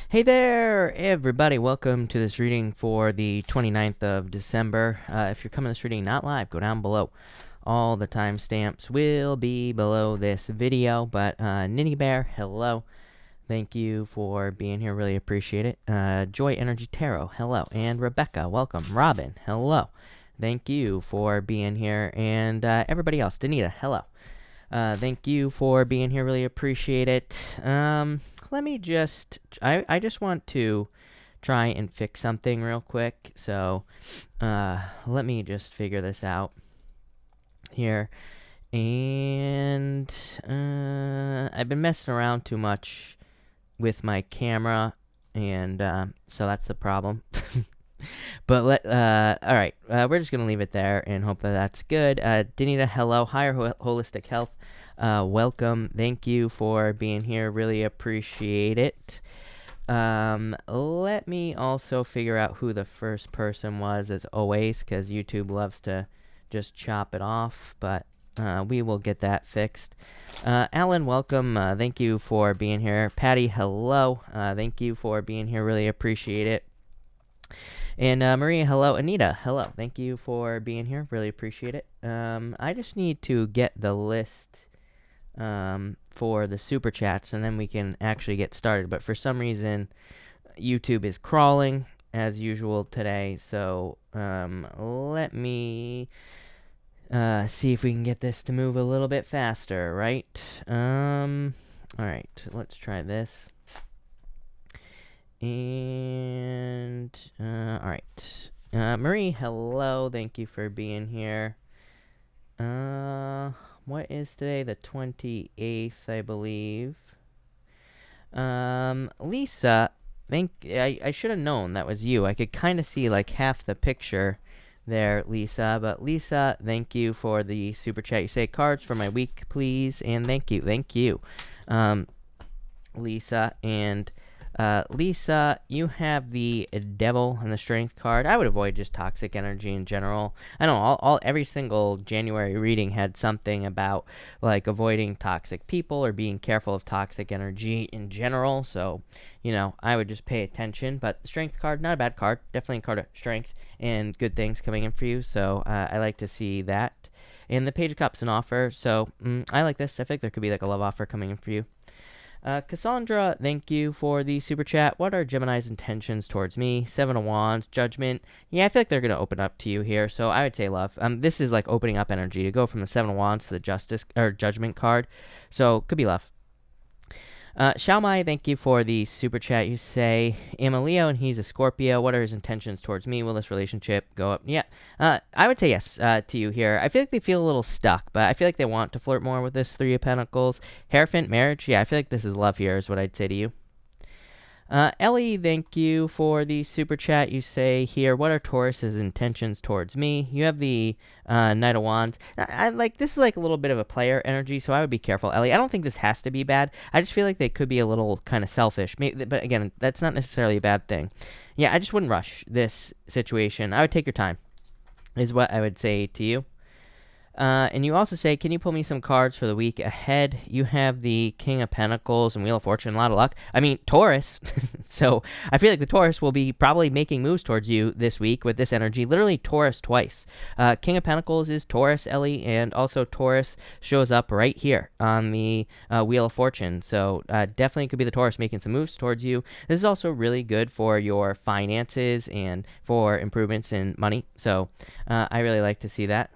Hey there, everybody. Welcome to this reading for the 29th of December. If you're coming to this reading not live, go down below. All the timestamps will be below this video. But Nitty Bear, hello. Thank you for being here. Really appreciate it. Joy Energy Tarot, hello. And Rebecca, welcome. Robin, hello. Thank you for being here. And everybody else, Danita, hello. Thank you for being here. Really appreciate it. Let me just, I just want to try and fix something real quick. So, let me just figure this out here. And, I've been messing around too much with my camera. And, so that's the problem. But all right, we're just going to leave it there and hope that that's good. Danita, hello. Higher Holistic Health. Welcome. Thank you for being here. Really appreciate it. Let me also figure out who the first person was, as always, because YouTube loves to just chop it off, but we will get that fixed. Alan, welcome. Thank you for being here. Patty, hello. Thank you for being here. Really appreciate it. And Maria, hello. Anita, hello. Thank you for being here. Really appreciate it. I just need to get the list for the super chats, and then we can actually get started. But for some reason, YouTube is crawling as usual today. So let me see if we can get this to move a little bit faster, right? All right, let's try this. And, all right. Marie, hello. Thank you for being here. What is today? The 28th, I believe. Lisa, I should have known that was you. I could kind of see like half the picture there, Lisa. But Lisa, thank you for the super chat. You say cards for my week, please. And thank you. Lisa. And Lisa, you have the Devil and the Strength card. I would avoid just toxic energy in general. I know every single January reading had something about like avoiding toxic people or being careful of toxic energy in general. So, I would just pay attention. But the Strength card, not a bad card. Definitely a card of strength and good things coming in for you. So I like to see that. And the Page of Cups, an offer. So I like this. I think there could be like a love offer coming in for you. Cassandra, thank you for the super chat. What are Gemini's intentions towards me? Seven of Wands, Judgment. Yeah, I feel like they're going to open up to you here, so I would say love. This is like opening up energy to go from the Seven of Wands to the Justice or Judgment card, so could be love. Xiaomai, thank you for the super chat. You say, I'm a Leo and he's a Scorpio. What are his intentions towards me? Will this relationship go up? Yeah, I would say yes to you here. I feel like they feel a little stuck, but I feel like they want to flirt more with this Three of Pentacles. Hierophant, marriage. Yeah, I feel like this is love here is what I'd say to you. Ellie, thank you for the super chat. You say here, what are Taurus's intentions towards me? You have the Knight of Wands. I like this is like a little bit of a player energy, so I would be careful, Ellie. I don't think this has to be bad. I just feel like they could be a little kind of selfish. But again, that's not necessarily a bad thing. Yeah, I just wouldn't rush this situation. I would take your time, is what I would say to you. And you also say, can you pull me some cards for the week ahead? You have the King of Pentacles and Wheel of Fortune, a lot of luck. I mean, Taurus. So I feel like the Taurus will be probably making moves towards you this week with this energy. Literally Taurus twice. King of Pentacles is Taurus, Ellie, and also Taurus shows up right here on the Wheel of Fortune. So definitely could be the Taurus making some moves towards you. This is also really good for your finances and for improvements in money. So I really like to see that.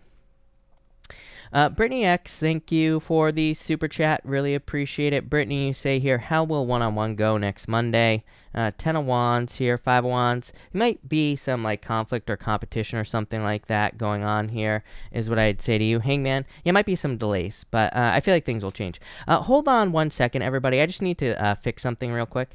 Brittany X, thank you for the super chat. Really appreciate it. Brittany, you say here, how will one-on-one go next Monday? 10 of Wands here, 5 of Wands. It might be some like conflict or competition or something like that going on here is what I'd say to you. Hangman, yeah, might be some delays, but I feel like things will change. Hold on 1 second, everybody. I just need to fix something real quick.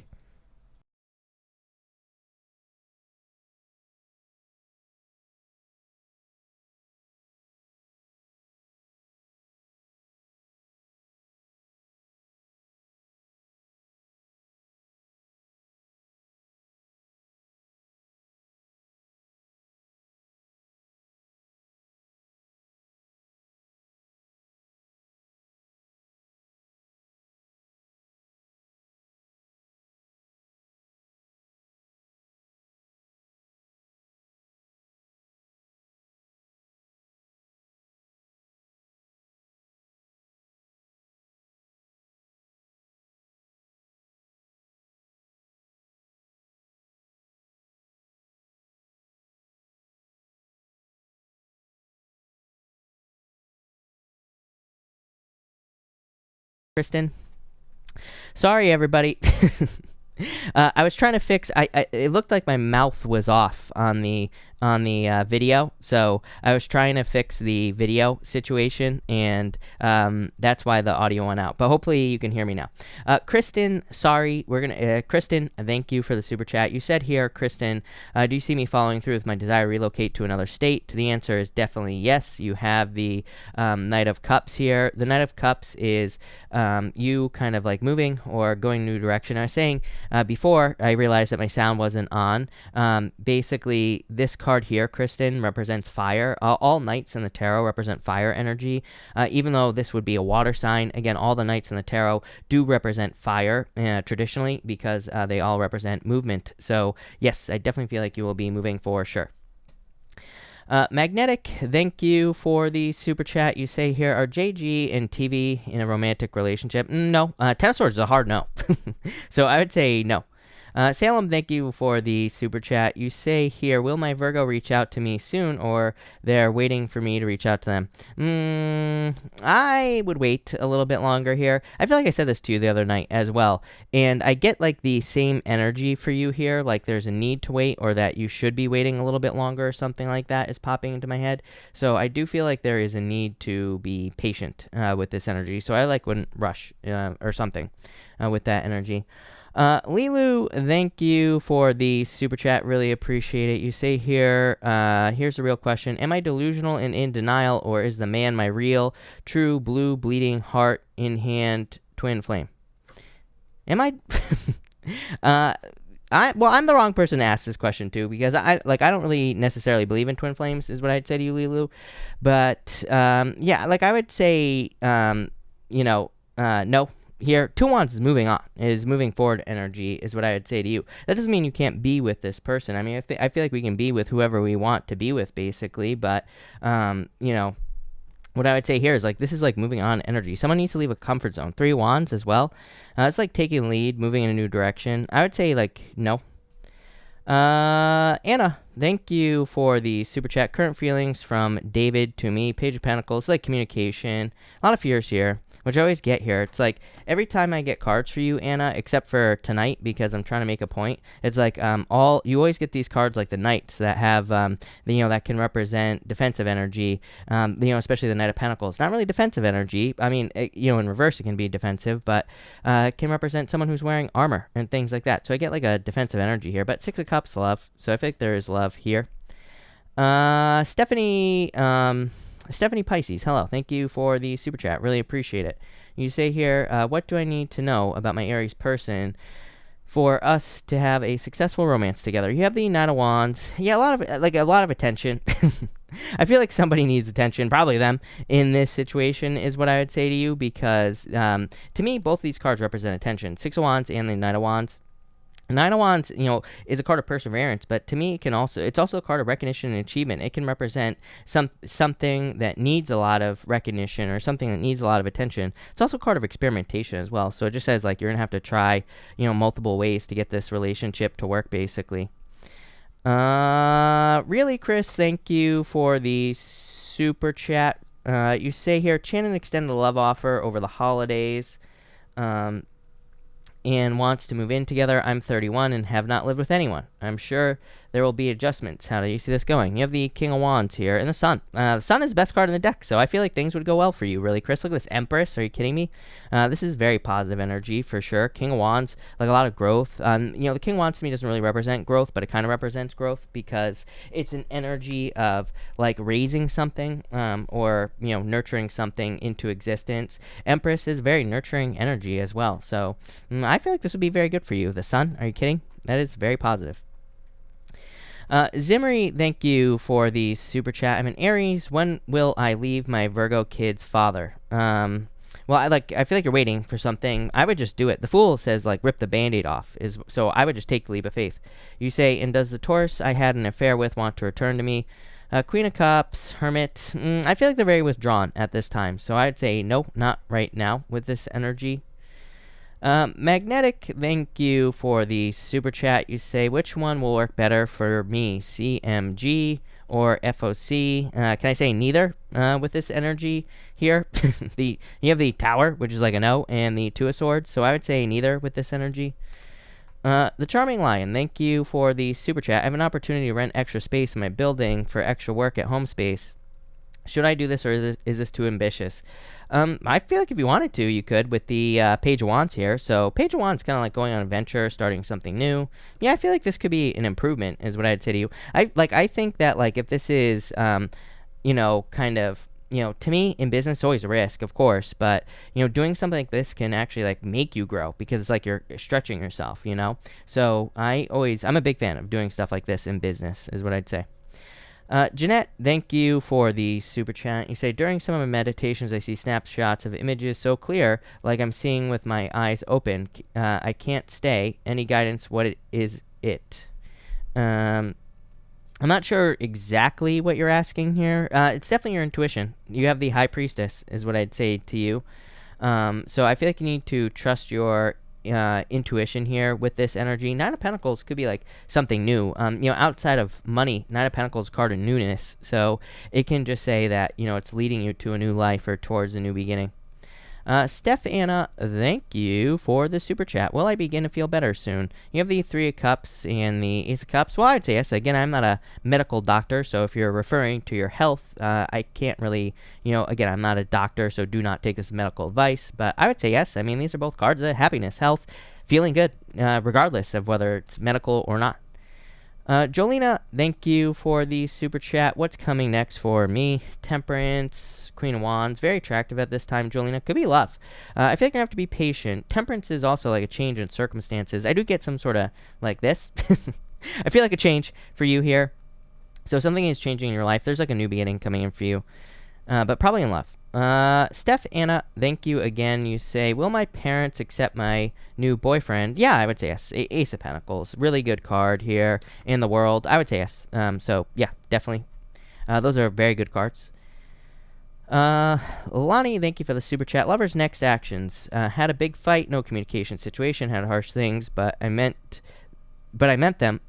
Kristen. Sorry, everybody. I was trying to fix. It looked like my mouth was off on the video, so I was trying to fix the video situation, and that's why the audio went out. But hopefully you can hear me now. Kristen, sorry, we're gonna. Kristen, thank you for the super chat. You said here, Kristen, do you see me following through with my desire to relocate to another state? The answer is definitely yes. You have the Knight of Cups here. The Knight of Cups is you kind of like moving or going a new direction. I was saying before I realized that my sound wasn't on. Basically, this card here, Kristen, represents fire. All knights in the tarot represent fire energy. Even though this would be a water sign, again, all the knights in the tarot do represent fire traditionally because they all represent movement. So yes, I definitely feel like you will be moving for sure. Magnetic, thank you for the super chat. You say here, are JG and TV in a romantic relationship? No. Ten of Swords is a hard no. So I would say no. Salem, thank you for the super chat. You say here, will my Virgo reach out to me soon, or they're waiting for me to reach out to them? I would wait a little bit longer here. I feel like I said this to you the other night as well, and I get like the same energy for you here, like there's a need to wait, or that you should be waiting a little bit longer, or something like that is popping into my head. So I do feel like there is a need to be patient with this energy, so I like wouldn't rush or something with that energy. Lilu, thank you for the super chat. Really appreciate it. You say here, here's the real question. Am I delusional and in denial, or is the man my real, true, blue, bleeding heart in hand twin flame? Am I? I'm the wrong person to ask this question to, because I don't really necessarily believe in twin flames, is what I'd say to you, Lilu. But yeah, like I would say, no. Here, Two Wands is moving on, is moving forward energy, is what I would say to you. That doesn't mean you can't be with this person. I mean, I feel like we can be with whoever we want to be with, basically, but, what I would say here is, like, this is, like, moving on energy. Someone needs to leave a comfort zone. Three Wands as well. It's, like, taking lead, moving in a new direction. I would say, like, no. Anna, thank you for the super chat. Current feelings from David to me. Page of Pentacles, like communication. A lot of fears here, which I always get here. It's like every time I get cards for you, Anna, except for tonight, because I'm trying to make a point. It's like you always get these cards like the Knights that have that can represent defensive energy. Especially the Knight of Pentacles. Not really defensive energy. I mean, in reverse it can be defensive, but it can represent someone who's wearing armor and things like that. So I get like a defensive energy here. But Six of Cups, love. So I think there is love here. Stephanie Pisces, hello. Thank you for the super chat. Really appreciate it. You say here, what do I need to know about my Aries person for us to have a successful romance together? You have the Nine of Wands. Yeah, a lot of attention. I feel like somebody needs attention, probably them, in this situation is what I would say to you, because to me, both these cards represent attention. Six of Wands and the Nine of Wands. Nine of Wands, is a card of perseverance, but to me, it's also a card of recognition and achievement. It can represent something that needs a lot of recognition or something that needs a lot of attention. It's also a card of experimentation as well. So it just says like you're gonna have to try, multiple ways to get this relationship to work, basically. Really, Chris, thank you for the super chat. You say here, Shannon extended a love offer over the holidays. And wants to move in together. I'm 31 and have not lived with anyone. I'm sure there will be adjustments. How do you see this going? You have the King of Wands here and the Sun. The Sun is the best card in the deck, so I feel like things would go well for you, really, Chris. Look at this Empress. Are you kidding me? This is very positive energy for sure. King of Wands, like a lot of growth. The King of Wands to me doesn't really represent growth, but it kind of represents growth because it's an energy of like raising something or nurturing something into existence. Empress is very nurturing energy as well, so I feel like this would be very good for you. The Sun, are you kidding? That is very positive. Zimri, thank you for the super chat. I'm an Aries. When will I leave my Virgo kid's father? Well, I feel like you're waiting for something. I would just do it. The Fool says like rip the Band-Aid off. So I would just take the leap of faith. You say, and does the Taurus I had an affair with want to return to me? Queen of Cups, Hermit. I feel like they're very withdrawn at this time. So I'd say no, not right now with this energy. Magnetic, thank you for the super chat. You say, which one will work better for me, CMG or FOC. Can I say neither with this energy here? You have the Tower, which is like a no, and the Two of Swords, so I would say neither with this energy. The Charming Lion, thank you for the super chat. I have an opportunity to rent extra space in my building for extra work at home space. Should I do this, or is this too ambitious? I feel like if you wanted to, you could with the Page of Wands here. So Page of Wands kind of like going on an adventure, starting something new. Yeah, I feel like this could be an improvement, is what I'd say to you. I think that like if this is, kind of, to me in business, it's always a risk, of course, but doing something like this can actually like make you grow because it's like you're stretching yourself, So I'm a big fan of doing stuff like this in business, is what I'd say. Jeanette, thank you for the super chat. You say, during some of my meditations, I see snapshots of images so clear, like I'm seeing with my eyes open. I can't stay. Any guidance? What is it? I'm not sure exactly what you're asking here. It's definitely your intuition. You have the High Priestess, is what I'd say to you. So I feel like you need to trust your intuition here with this energy. Nine of Pentacles could be like something new. Outside of money, Nine of Pentacles card of newness. So it can just say that, it's leading you to a new life or towards a new beginning. Steph Anna, thank you for the super chat. Will I begin to feel better soon? You have the Three of Cups and the Ace of Cups. Well, I'd say yes. Again, I'm not a medical doctor, so if you're referring to your health, I can't really, again, I'm not a doctor, so do not take this as medical advice, but I would say yes. I mean, these are both cards of happiness, health, feeling good, regardless of whether it's medical or not. Jolena, thank you for the super chat. What's coming next for me? Temperance, Queen of Wands, very attractive at this time, Jolena. Could be love. I feel like you're going to have to be patient. Temperance is also like a change in circumstances. I do get some sort of like this. I feel like a change for you here. So something is changing in your life. There's like a new beginning coming in for you, but probably in love. Steph Anna, thank you again. You say, will my parents accept my new boyfriend? Yeah, I would say yes. Ace of Pentacles, really good card here in the world. I would say yes. So yeah, definitely. Those are very good cards. Lonnie, thank you for the super chat. Lover's next actions. Had a big fight, no communication situation, had harsh things, but I meant them.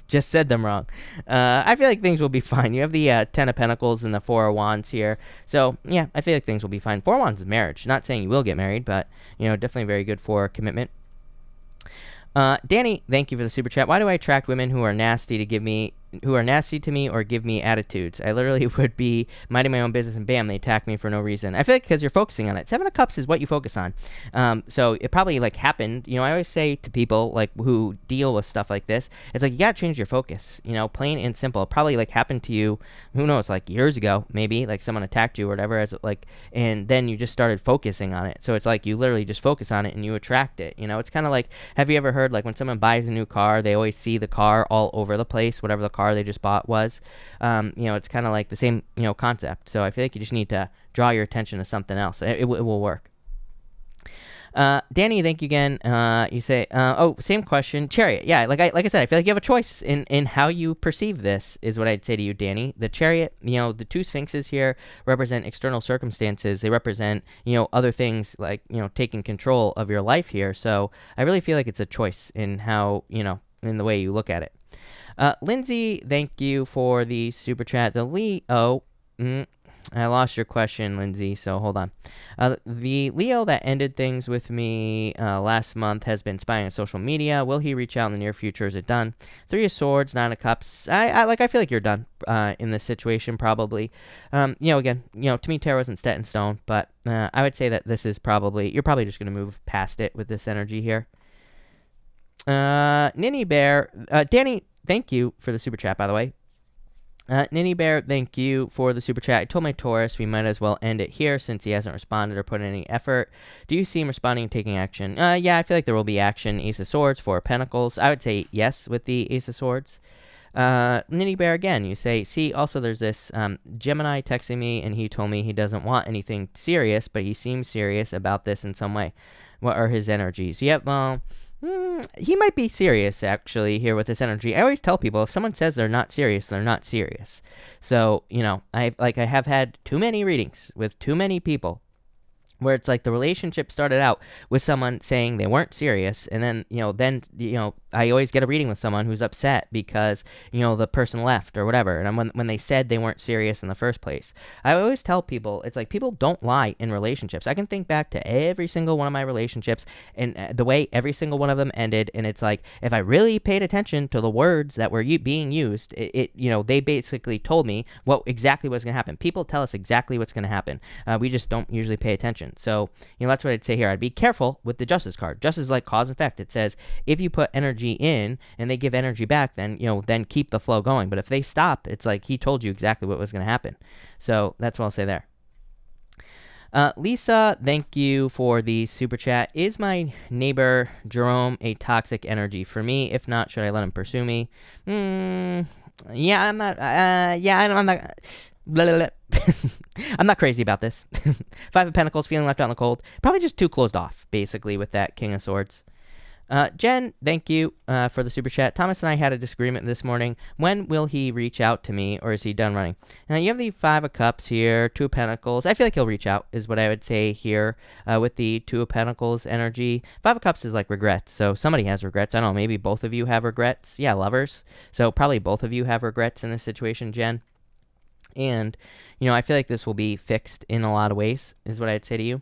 Just said them wrong. I feel like things will be fine. You have the Ten of Pentacles and the Four of Wands here. So, yeah, I feel like things will be fine. Four of Wands is marriage. Not saying you will get married, but, definitely very good for commitment. Danny, thank you for the super chat. Why do I attract women who are nasty to me or give me attitudes? I literally would be minding my own business and bam, they attack me for no reason. I feel like because you're focusing on it. Seven of Cups is what you focus on. So it probably like happened. I always say to people like who deal with stuff like this, it's like you gotta change your focus. Plain and simple. It probably like happened to you, who knows, like years ago, maybe like someone attacked you or whatever, and then you just started focusing on it. So it's like you literally just focus on it and you attract it. It's kind of like, have you ever heard like when someone buys a new car, they always see the car all over the place, whatever the car they just bought was. It's kind of like the same concept. So I feel like you just need to draw your attention to something else. It will work. Danny, thank you again. You say, same question. Chariot. Yeah, like I said, I feel like you have a choice in how you perceive this, is what I'd say to you, Danny. The Chariot, the two Sphinxes here represent external circumstances. They represent, other things like, taking control of your life here. So I really feel like it's a choice in how, in the way you look at it. Lindsay, thank you for the super chat. The Leo, I lost your question, Lindsay, so hold on. The Leo that ended things with me last month has been spying on social media. Will he reach out in the near future? Is it done? Three of Swords, Nine of Cups. I feel like you're done in this situation, probably. Again, to me, tarot isn't set in stone, but I would say that this is you're probably just going to move past it with this energy here. Ninny Bear, Danny, thank you for the super chat, by the way. Ninny Bear, thank you for the super chat. I told my Taurus we might as well end it here since he hasn't responded or put in any effort. Do you see him responding and taking action? Yeah, I feel like there will be action. Ace of Swords, Four of Pentacles. I would say yes with the Ace of Swords. Ninny Bear, again, you say, see, also there's this Gemini texting me, and he told me he doesn't want anything serious, but he seems serious about this in some way. What are his energies? Yep, well... he might be serious, actually, here with this energy. I always tell people, if someone says they're not serious, they're not serious. So, I have had too many readings with too many people where it's like the relationship started out with someone saying they weren't serious, and then I always get a reading with someone who's upset because the person left or whatever, and when they said they weren't serious in the first place. I always tell people, it's like, people don't lie in relationships. I can think back to every single one of my relationships and the way every single one of them ended, and it's like, if I really paid attention to the words that were being used, they basically told me what exactly was going to happen. People tell us exactly what's going to happen. We just don't usually pay attention. So, that's what I'd say here. I'd be careful with the Justice card. Justice is like cause and effect. It says if you put energy in and they give energy back, then, then keep the flow going. But if they stop, it's like he told you exactly what was going to happen. So that's what I'll say there. Lisa, thank you for the super chat. Is my neighbor Jerome a toxic energy for me? If not, should I let him pursue me? Yeah, I'm not. I'm not. Blah, blah, blah. I'm not crazy about this. Five of Pentacles, feeling left out in the cold. Probably just too closed off, basically, with that King of Swords. Jen, thank you for the super chat. Thomas and I had a disagreement this morning. When will he reach out to me, or is he done running? Now, you have the Five of Cups here, Two of Pentacles. I feel like he'll reach out, is what I would say here with the Two of Pentacles energy. Five of Cups is like regrets, so somebody has regrets. I don't know, maybe both of you have regrets. Yeah, lovers. So probably both of you have regrets in this situation, Jen. And, I feel like this will be fixed in a lot of ways, is what I'd say to you.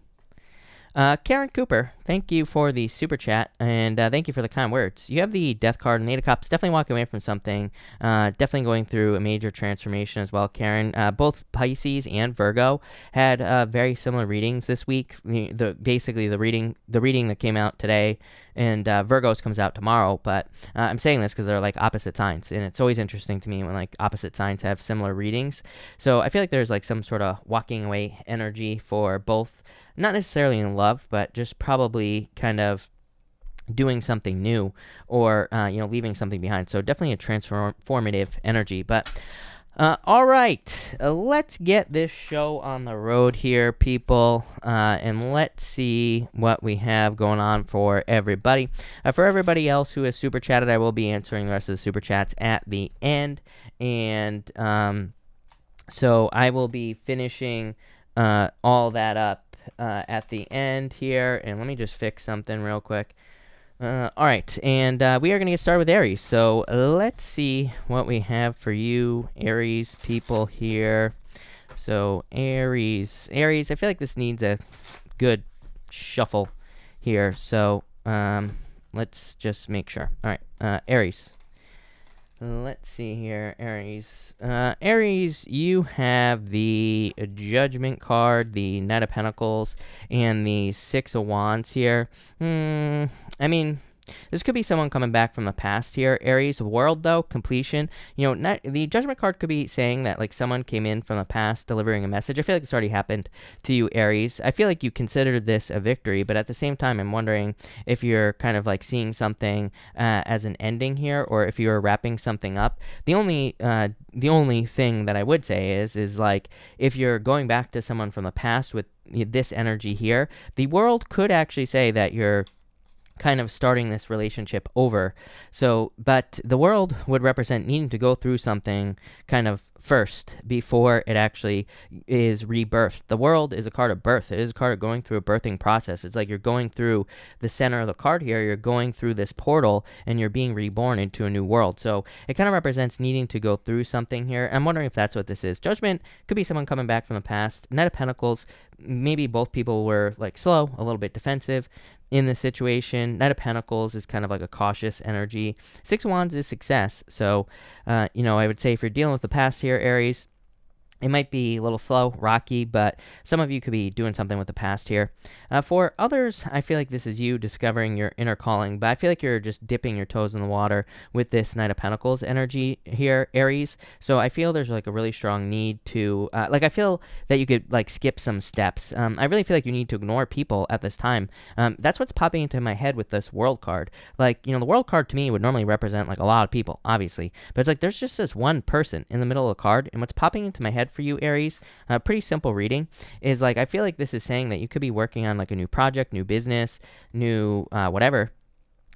Karen Cooper, thank you for the super chat, and thank you for the kind words. You have the Death card and the Eight of Cups, definitely walking away from something, definitely going through a major transformation as well, Karen. Both Pisces and Virgo had very similar readings this week. Basically the reading that came out today, and Virgo's comes out tomorrow, but I'm saying this because they're like opposite signs, and it's always interesting to me when like opposite signs have similar readings. So I feel like there's like some sort of walking away energy for both, not necessarily in love, but just probably kind of doing something new, or leaving something behind. So definitely a transformative energy. But all right, let's get this show on the road here, people, and let's see what we have going on for everybody. For everybody else who has super chatted, I will be answering the rest of the super chats at the end, and so I will be finishing all that up at the end here. And let me just fix something real quick. All right, and we are going to get started with Aries. So let's see what we have for you, Aries people here. So Aries, I feel like this needs a good shuffle here. So let's just make sure. All right, Aries. Let's see here, Aries. Aries, you have the Judgment card, the Knight of Pentacles, and the Six of Wands here. I mean, this could be someone coming back from the past here, Aries. World, though, completion. The Judgment card could be saying that like someone came in from the past delivering a message. I feel like this already happened to you, Aries. I feel like you considered this a victory, but at the same time, I'm wondering if you're kind of like seeing something as an ending here, or if you're wrapping something up. The only thing that I would say is like, if you're going back to someone from the past with this energy here, the World could actually say that you're kind of starting this relationship over. So, but the World would represent needing to go through something kind of first before it actually is rebirthed. The World is a card of birth. It is a card of going through a birthing process. It's like you're going through the center of the card here. You're going through this portal and you're being reborn into a new world. So it kind of represents needing to go through something here. I'm wondering if that's what this is. Judgment could be someone coming back from the past. Knight of Pentacles, maybe both people were like slow, a little bit defensive in this situation. Knight of Pentacles is kind of like a cautious energy. Six of Wands is success. So, I would say if you're dealing with the past here, Aries, it might be a little slow, rocky, but some of you could be doing something with the past here. For others, I feel like this is you discovering your inner calling, but I feel like you're just dipping your toes in the water with this Knight of Pentacles energy here, Aries. So I feel there's like a really strong need to, I feel that you could like skip some steps. I really feel like you need to ignore people at this time. That's what's popping into my head with this World card. Like, the World card to me would normally represent like a lot of people, obviously, but it's like there's just this one person in the middle of the card, and what's popping into my head for you, Aries, pretty simple reading, is like I feel like this is saying that you could be working on like a new project, new business, new whatever,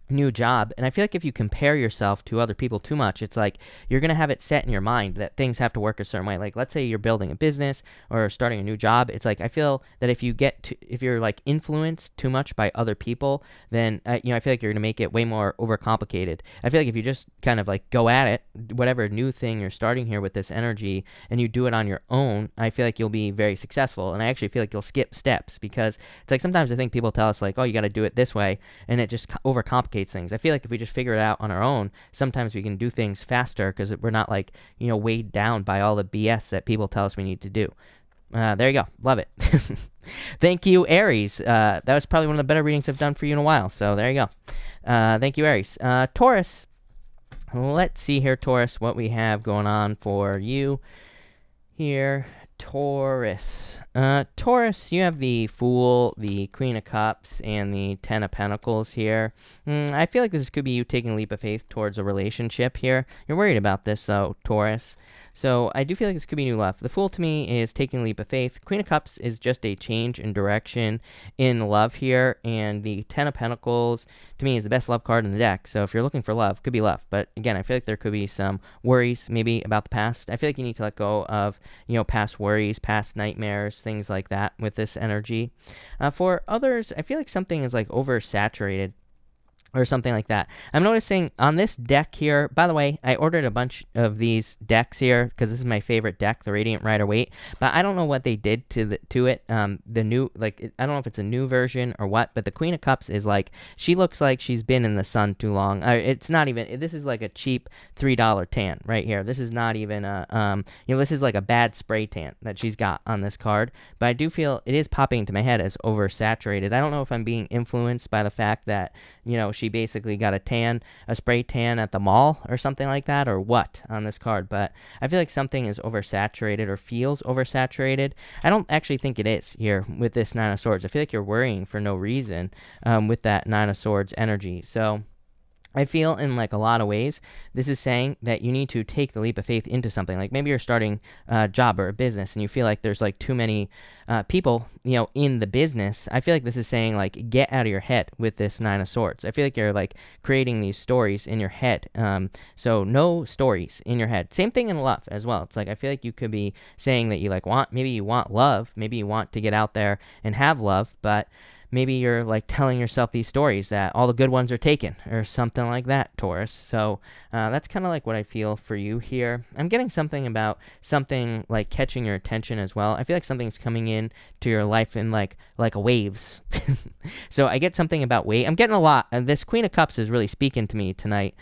new job. And I feel like if you compare yourself to other people too much, it's like you're going to have it set in your mind that things have to work a certain way. Like, let's say you're building a business or starting a new job. It's like I feel that if you're like influenced too much by other people, then I feel like you're going to make it way more overcomplicated. I feel like if you just kind of like go at it, whatever new thing you're starting here with this energy, and you do it on your own, I feel like you'll be very successful. And I actually feel like you'll skip steps, because it's like sometimes I think people tell us like, oh, you got to do it this way, and it just overcomplicates things. I feel like if we just figure it out on our own, sometimes we can do things faster, because we're not like, weighed down by all the BS that people tell us we need to do. There you go. Love it. Thank you, Aries. That was probably one of the better readings I've done for you in a while. So there you go. Thank you, Aries. Taurus. Let's see here, Taurus, what we have going on for you here. Taurus. Taurus, you have the Fool, the Queen of Cups, and the Ten of Pentacles here. I feel like this could be you taking a leap of faith towards a relationship here. You're worried about this, though, Taurus. So I do feel like this could be new love. The Fool to me is taking a leap of faith. Queen of Cups is just a change in direction in love here. And the Ten of Pentacles to me is the best love card in the deck. So if you're looking for love, could be love. But again, I feel like there could be some worries maybe about the past. I feel like you need to let go of, past worries, past nightmares, things like that with this energy. For others, I feel like something is like oversaturated or something like that. I'm noticing on this deck here, by the way, I ordered a bunch of these decks here because this is my favorite deck, the Radiant Rider-Waite, but I don't know what they did to it. The new, like, I don't know if it's a new version or what, but the Queen of Cups is like, she looks like she's been in the sun too long. It's not even, this is like a cheap $3 tan right here. This is not even a, this is like a bad spray tan that she's got on this card, but I do feel it is popping into my head as oversaturated. I don't know if I'm being influenced by the fact that, she basically got a spray tan at the mall or something like that, or what on this card. But I feel like something is oversaturated or feels oversaturated. I don't actually think it is here with this Nine of Swords. I feel like you're worrying for no reason with that Nine of Swords energy. So I feel in like a lot of ways, this is saying that you need to take the leap of faith into something. Like maybe you're starting a job or a business and you feel like there's like too many people, in the business. I feel like this is saying like, get out of your head with this Nine of Swords. I feel like you're like creating these stories in your head. So no stories in your head. Same thing in love as well. It's like, I feel like you could be saying that you like maybe you want love. Maybe you want to get out there and have love, but maybe you're like telling yourself these stories that all the good ones are taken or something like that, Taurus. So that's kind of like what I feel for you here. I'm getting something about something like catching your attention as well. I feel like something's coming in to your life in like waves. So I get something about wave. I'm getting a lot. This Queen of Cups is really speaking to me tonight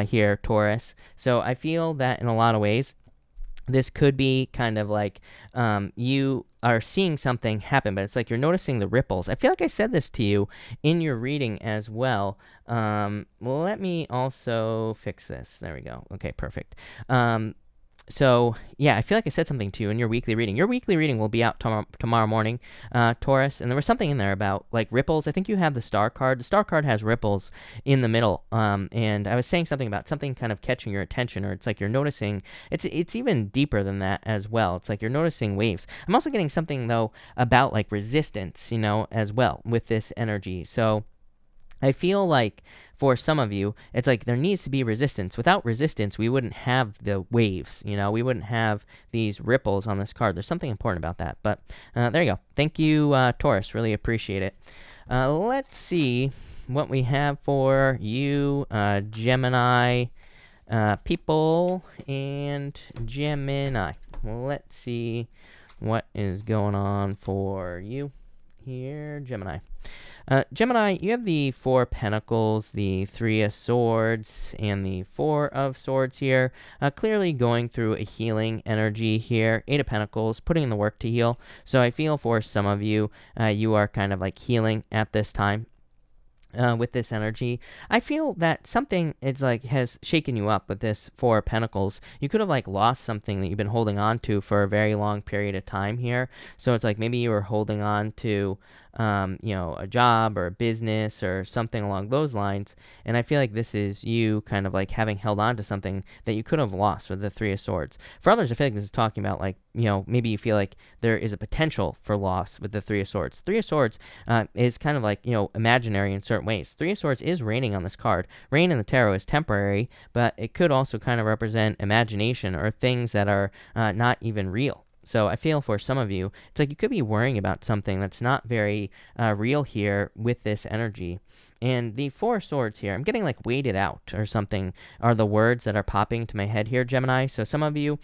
here, Taurus. So I feel that in a lot of ways, this could be kind of like you are seeing something happen, but it's like you're noticing the ripples. I feel like I said this to you in your reading as well. Let me also fix this. There we go. Okay, perfect. So, yeah, I feel like I said something to you in your weekly reading. Your weekly reading will be out tomorrow morning, Taurus, and there was something in there about, like, ripples. I think you have the Star card. The Star card has ripples in the middle, and I was saying something about something kind of catching your attention, or it's like you're noticing, it's even deeper than that as well. It's like you're noticing waves. I'm also getting something, though, about, like, resistance, as well with this energy. So I feel like for some of you, it's like there needs to be resistance. Without resistance, we wouldn't have the waves, we wouldn't have these ripples on this card. There's something important about that. But there you go. Thank you, Taurus. Really appreciate it. Let's see what we have for you, Gemini people and Gemini. Let's see what is going on for you here, Gemini. Gemini, you have the Four of Pentacles, the Three of Swords, and the Four of Swords here. Clearly going through a healing energy here. Eight of Pentacles, putting in the work to heal. So I feel for some of you, you are kind of like healing at this time. With this energy, I feel that something has shaken you up with this Four of Pentacles. You could have like lost something that you've been holding on to for a very long period of time here. So it's like maybe you were holding on to a job or a business or something along those lines. And I feel like this is you kind of like having held on to something that you could have lost with the Three of Swords. For others, I feel like this is talking about like, maybe you feel like there is a potential for loss with the Three of Swords. Three of Swords is kind of like, imaginary in certain ways. Three of Swords is raining on this card. Rain in the tarot is temporary, but it could also kind of represent imagination or things that are not even real. So I feel for some of you, it's like you could be worrying about something that's not very real here with this energy. And the Four of Swords here, I'm getting like weighted out or something are the words that are popping to my head here, Gemini. So some of you,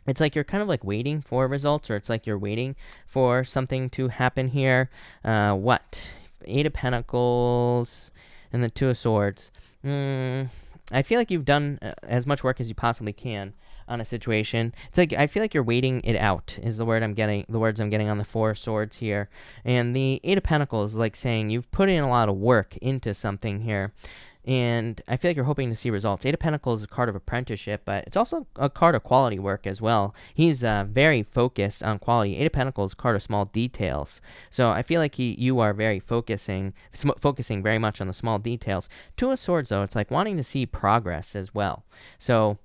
it's like you're kind of like waiting for results, or it's like you're waiting for something to happen here. Eight of Pentacles and the Two of Swords. I feel like you've done as much work as you possibly can on a situation. It's like I feel like you're waiting it out is the word I'm getting, the words I'm getting on the Four of Swords here. And the Eight of Pentacles is like saying you've put in a lot of work into something here. And I feel like you're hoping to see results. Eight of Pentacles is a card of apprenticeship, but it's also a card of quality work as well. He's very focused on quality. Eight of Pentacles is a card of small details. So I feel like you are very focusing very much on the small details. Two of Swords, though, it's like wanting to see progress as well. So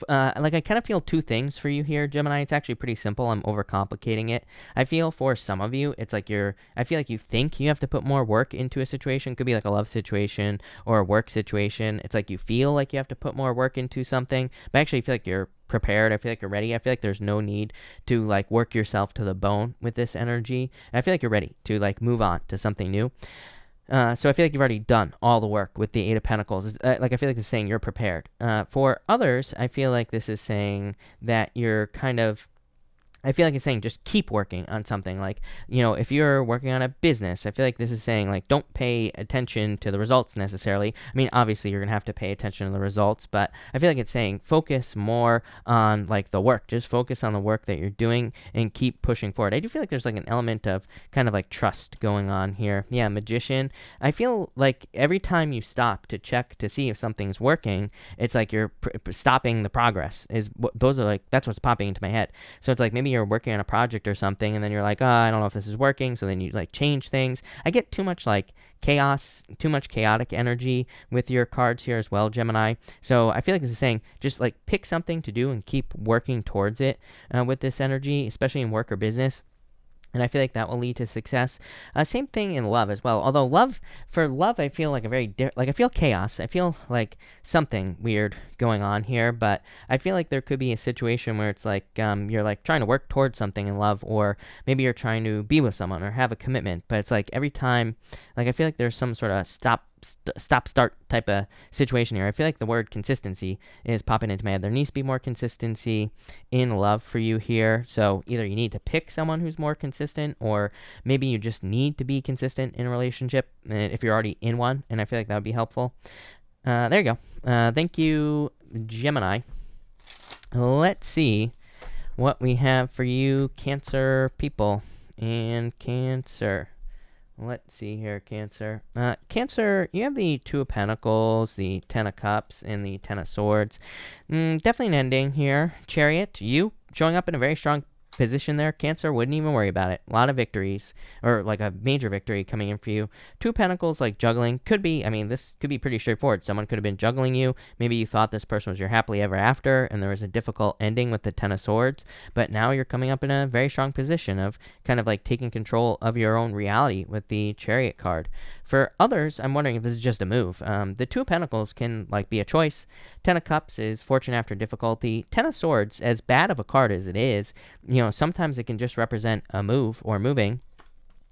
I kind of feel two things for you here, Gemini. It's actually pretty simple. I'm overcomplicating it. I feel for some of you, it's like I feel like you think you have to put more work into a situation. It could be like a love situation or a work situation. It's like you feel like you have to put more work into something, but actually you feel like you're prepared. I feel like you're ready. I feel like there's no need to like work yourself to the bone with this energy. And I feel like you're ready to like move on to something new. So I feel like you've already done all the work with the Eight of Pentacles. I feel like it's saying you're prepared. For others, I feel like this is saying that you're kind of I feel like it's saying just keep working on something. Like, if you're working on a business, I feel like this is saying, like, don't pay attention to the results necessarily. I mean, obviously, you're going to have to pay attention to the results, but I feel like it's saying focus more on, like, the work. Just focus on the work that you're doing and keep pushing forward. I do feel like there's, like, an element of kind of, like, trust going on here. Yeah, Magician. I feel like every time you stop to check to see if something's working, it's like you're stopping the progress. That's what's popping into my head. So it's like maybe you're working on a project or something, and then you're like, I don't know if this is working, so then you like change things. I get too much like chaos, too much chaotic energy with your cards here as well, Gemini. So I feel like this is saying just like pick something to do and keep working towards it with this energy, especially in work or business. And I feel like that will lead to success. Same thing in love as well. Although for love, I feel like I feel chaos. I feel like something weird going on here. But I feel like there could be a situation where it's like you're like trying to work towards something in love, or maybe you're trying to be with someone or have a commitment. But it's like every time, like I feel like there's some sort of stop-start type of situation here. I feel like the word consistency is popping into my head. There needs to be more consistency in love for you here. So either you need to pick someone who's more consistent, or maybe you just need to be consistent in a relationship if you're already in one, and I feel like that would be helpful. There you go. Thank you, Gemini. Let's see what we have for you, Cancer people and Cancer. Let's see here, Cancer. Cancer, you have the Two of Pentacles, the Ten of Cups, and the Ten of Swords. Definitely an ending here. Chariot, you showing up in a very strong position there. Cancer, wouldn't even worry about it. A lot of victories, or like a major victory coming in for you. Two of Pentacles, like juggling, this could be pretty straightforward. Someone could have been juggling you. Maybe you thought this person was your happily ever after, and there was a difficult ending with the Ten of Swords, but now you're coming up in a very strong position of kind of like taking control of your own reality with the Chariot card. For others, I'm wondering if this is just a move. The Two of Pentacles can like be a choice. Ten of Cups is fortune after difficulty. Ten of Swords, as bad of a card as it is, sometimes it can just represent a move or moving.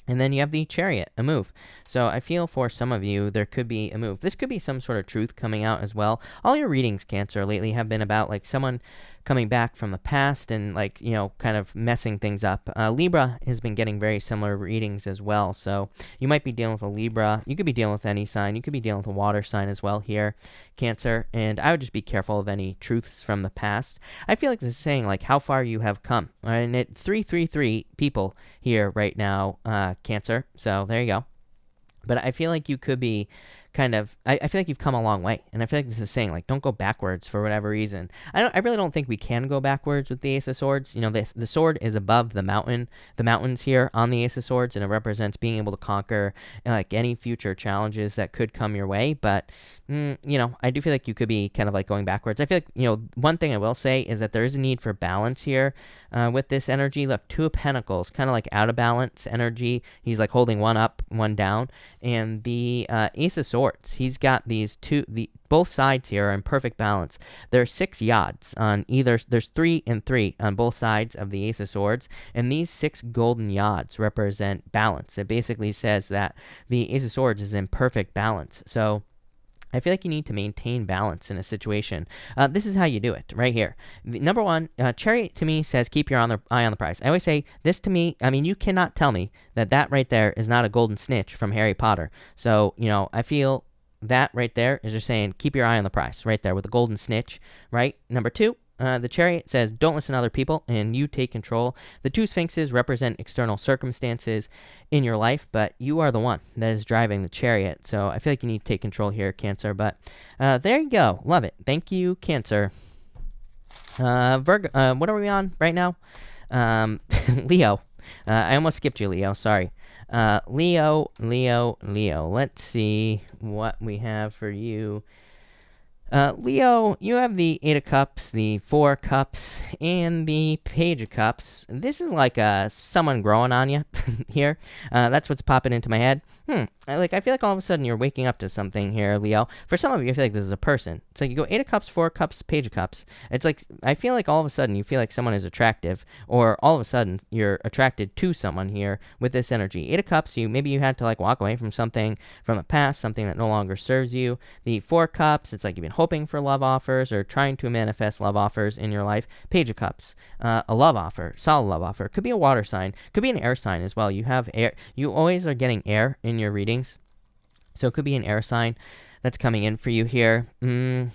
And then you have the Chariot, a move. So I feel for some of you, there could be a move. This could be some sort of truth coming out as well. All your readings, Cancer, lately have been about like someone coming back from the past and like, kind of messing things up. Libra has been getting very similar readings as well. So you might be dealing with a Libra. You could be dealing with any sign. You could be dealing with a water sign as well here, Cancer. And I would just be careful of any truths from the past. I feel like this is saying like how far you have come. And it 333 people here right now, Cancer. So there you go. But I feel like you could be kind of, I feel like you've come a long way, and I feel like this is saying, like, don't go backwards for whatever reason. I really don't think we can go backwards with the Ace of Swords. You know, the sword is above the mountains here on the Ace of Swords, and it represents being able to conquer like any future challenges that could come your way. But you know, I do feel like you could be kind of like going backwards. I feel like, you know, one thing I will say is that there is a need for balance here with this energy. Look, Two of Pentacles, kind of like out of balance energy. He's like holding one up, one down, and the Ace of Swords, he's got these both sides here are in perfect balance. There are 6 yods on either, there's 3 and 3 on both sides of the Ace of Swords, and these 6 golden yods represent balance. It basically says that the Ace of Swords is in perfect balance. So I feel like you need to maintain balance in a situation. This is how you do it, right here. Number one, Chariot to me says keep your eye on the prize. I always say this to me, I mean, you cannot tell me that right there is not a golden snitch from Harry Potter. So, you know, I feel that right there is just saying keep your eye on the prize, right there with the golden snitch, right? Number two, the Chariot says, don't listen to other people, and you take control. The 2 Sphinxes represent external circumstances in your life, but you are the one that is driving the Chariot. So I feel like you need to take control here, Cancer. But there you go. Love it. Thank you, Cancer. Virgo, what are we on right now? Leo. I almost skipped you, Leo. Sorry. Leo. Let's see what we have for you. Leo, you have the 8 of Cups, the 4 of Cups, and the Page of Cups. This is like someone growing on you here. That's what's popping into my head. I feel like all of a sudden you're waking up to something here, Leo. For some of you, I feel like this is a person. It's like you go 8 of Cups, 4 of Cups, Page of Cups. It's like, I feel like all of a sudden you feel like someone is attractive, or all of a sudden you're attracted to someone here with this energy. 8 of Cups, maybe you had to like walk away from something from the past, something that no longer serves you. The 4 of Cups, it's like you've been hoping for love offers or trying to manifest love offers in your life. Page of Cups, a love offer, solid love offer. Could be a water sign, could be an air sign as well. You have air, you always are getting air in your readings. So it could be an air sign that's coming in for you here. In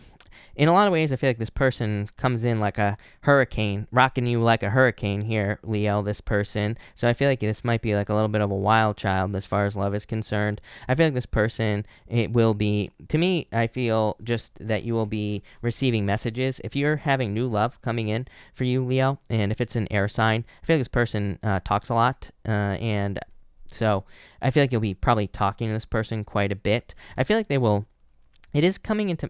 a lot of ways, I feel like this person comes in like a hurricane, rocking you like a hurricane here, Leo, this person. So I feel like this might be like a little bit of a wild child as far as love is concerned. I feel like this person, it will be, to me, I feel just that you will be receiving messages. If you're having new love coming in for you, Leo, and if it's an air sign, I feel like this person talks a lot, and so I feel like you'll be probably talking to this person quite a bit. I feel like they will. It's popping into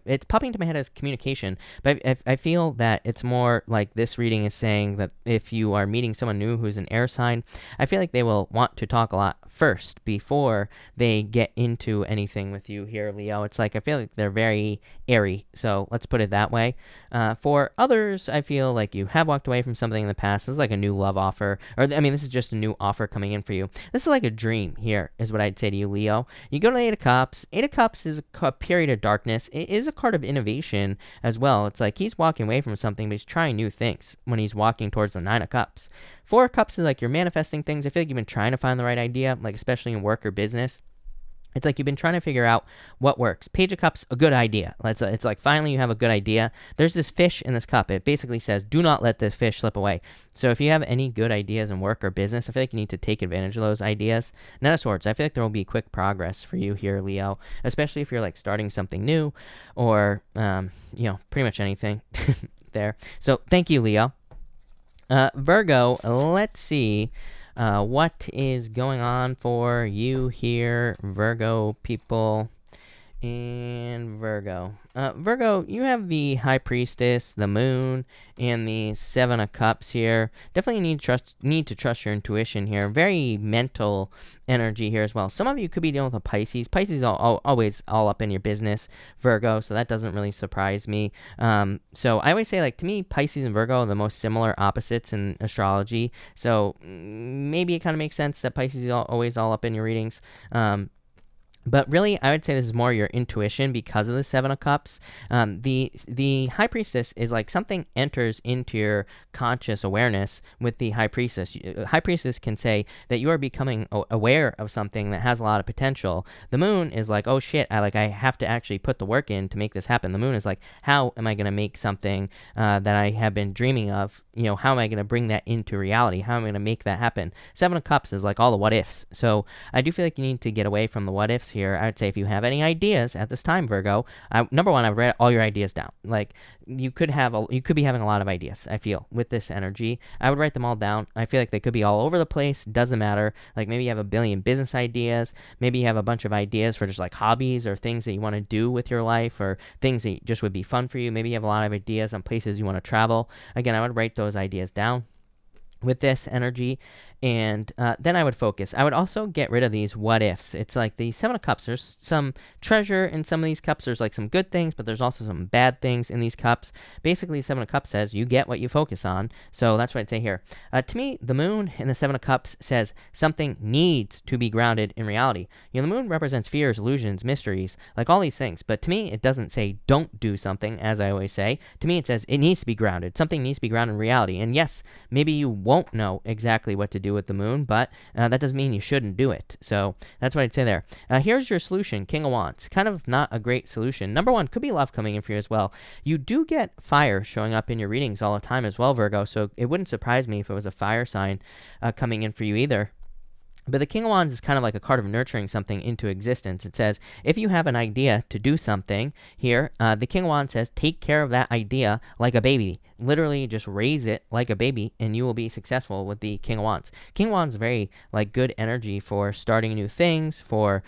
my head as communication, but I feel that it's more like this reading is saying that if you are meeting someone new who's an air sign, I feel like they will want to talk a lot first before they get into anything with you here, Leo. It's like I feel like they're very airy, so let's put it that way. For others, I feel like you have walked away from something in the past. This is like a new love offer, or I mean, this is just a new offer coming in for you. This is like a dream here, is what I'd say to you, Leo. You go to the 8 of Cups. 8 of Cups is a period of darkness. It is a card of innovation as well. It's like he's walking away from something, but he's trying new things when he's walking towards the 9 of Cups. 4 of Cups is like you're manifesting things. I feel like you've been trying to find the right idea, like especially in work or business. It's like you've been trying to figure out what works. Page of Cups, a good idea. It's like finally you have a good idea. There's this fish in this cup. It basically says, do not let this fish slip away. So if you have any good ideas in work or business, I feel like you need to take advantage of those ideas. Nine of Swords, I feel like there will be quick progress for you here, Leo, especially if you're like starting something new or, pretty much anything there. So thank you, Leo. Virgo, let's see. What is going on for you here, Virgo people? And Virgo. Virgo, you have the High Priestess, the Moon, and the 7 of Cups here. Definitely need to trust your intuition here. Very mental energy here as well. Some of you could be dealing with a Pisces. Pisces are always all up in your business, Virgo, so that doesn't really surprise me. So I always say, like, to me, Pisces and Virgo are the most similar opposites in astrology. So maybe it kind of makes sense that Pisces is always all up in your readings. But really, I would say this is more your intuition because of the 7 of Cups. The High Priestess is like something enters into your conscious awareness with the High Priestess. High Priestess can say that you are becoming aware of something that has a lot of potential. The Moon is like, oh shit, I have to actually put the work in to make this happen. The Moon is like, how am I going to make something that I have been dreaming of? How am I going to bring that into reality? How am I going to make that happen? 7 of Cups is like all the what ifs. So I do feel like you need to get away from the what ifs here, I would say if you have any ideas at this time, Virgo, number one, I've read all your ideas down. Like, you could be having a lot of ideas, I feel, with this energy. I would write them all down. I feel like they could be all over the place. Doesn't matter. Like, maybe you have a billion business ideas. Maybe you have a bunch of ideas for just like hobbies or things that you want to do with your life, or things that just would be fun for you. Maybe you have a lot of ideas on places you want to travel. Again, I would write those ideas down with this energy, and then I would focus. I would also get rid of these what ifs. It's like the Seven of Cups. There's some treasure in some of these cups. There's like some good things, but there's also some bad things in these cups. Basically, Seven of Cups says you get what you focus on. So that's what I'd say here. To me, the moon in the Seven of Cups says something needs to be grounded in reality. You know, the moon represents fears, illusions, mysteries, like all these things. But to me, it doesn't say don't do something, as I always say. To me, it says it needs to be grounded. Something needs to be grounded in reality. And yes, maybe you won't know exactly what to do with the moon, but that doesn't mean you shouldn't do it. So that's what I'd say there. Here's your solution, King of Wands. Kind of not a great solution. Number one, could be love coming in for you as well. You do get fire showing up in your readings all the time as well, Virgo, so it wouldn't surprise me if it was a fire sign coming in for you either. But the King of Wands is kind of like a card of nurturing something into existence. It says, if you have an idea to do something here, the King of Wands says, take care of that idea like a baby. Literally just raise it like a baby, and you will be successful with the King of Wands. King of Wands is very like good energy for starting new things, for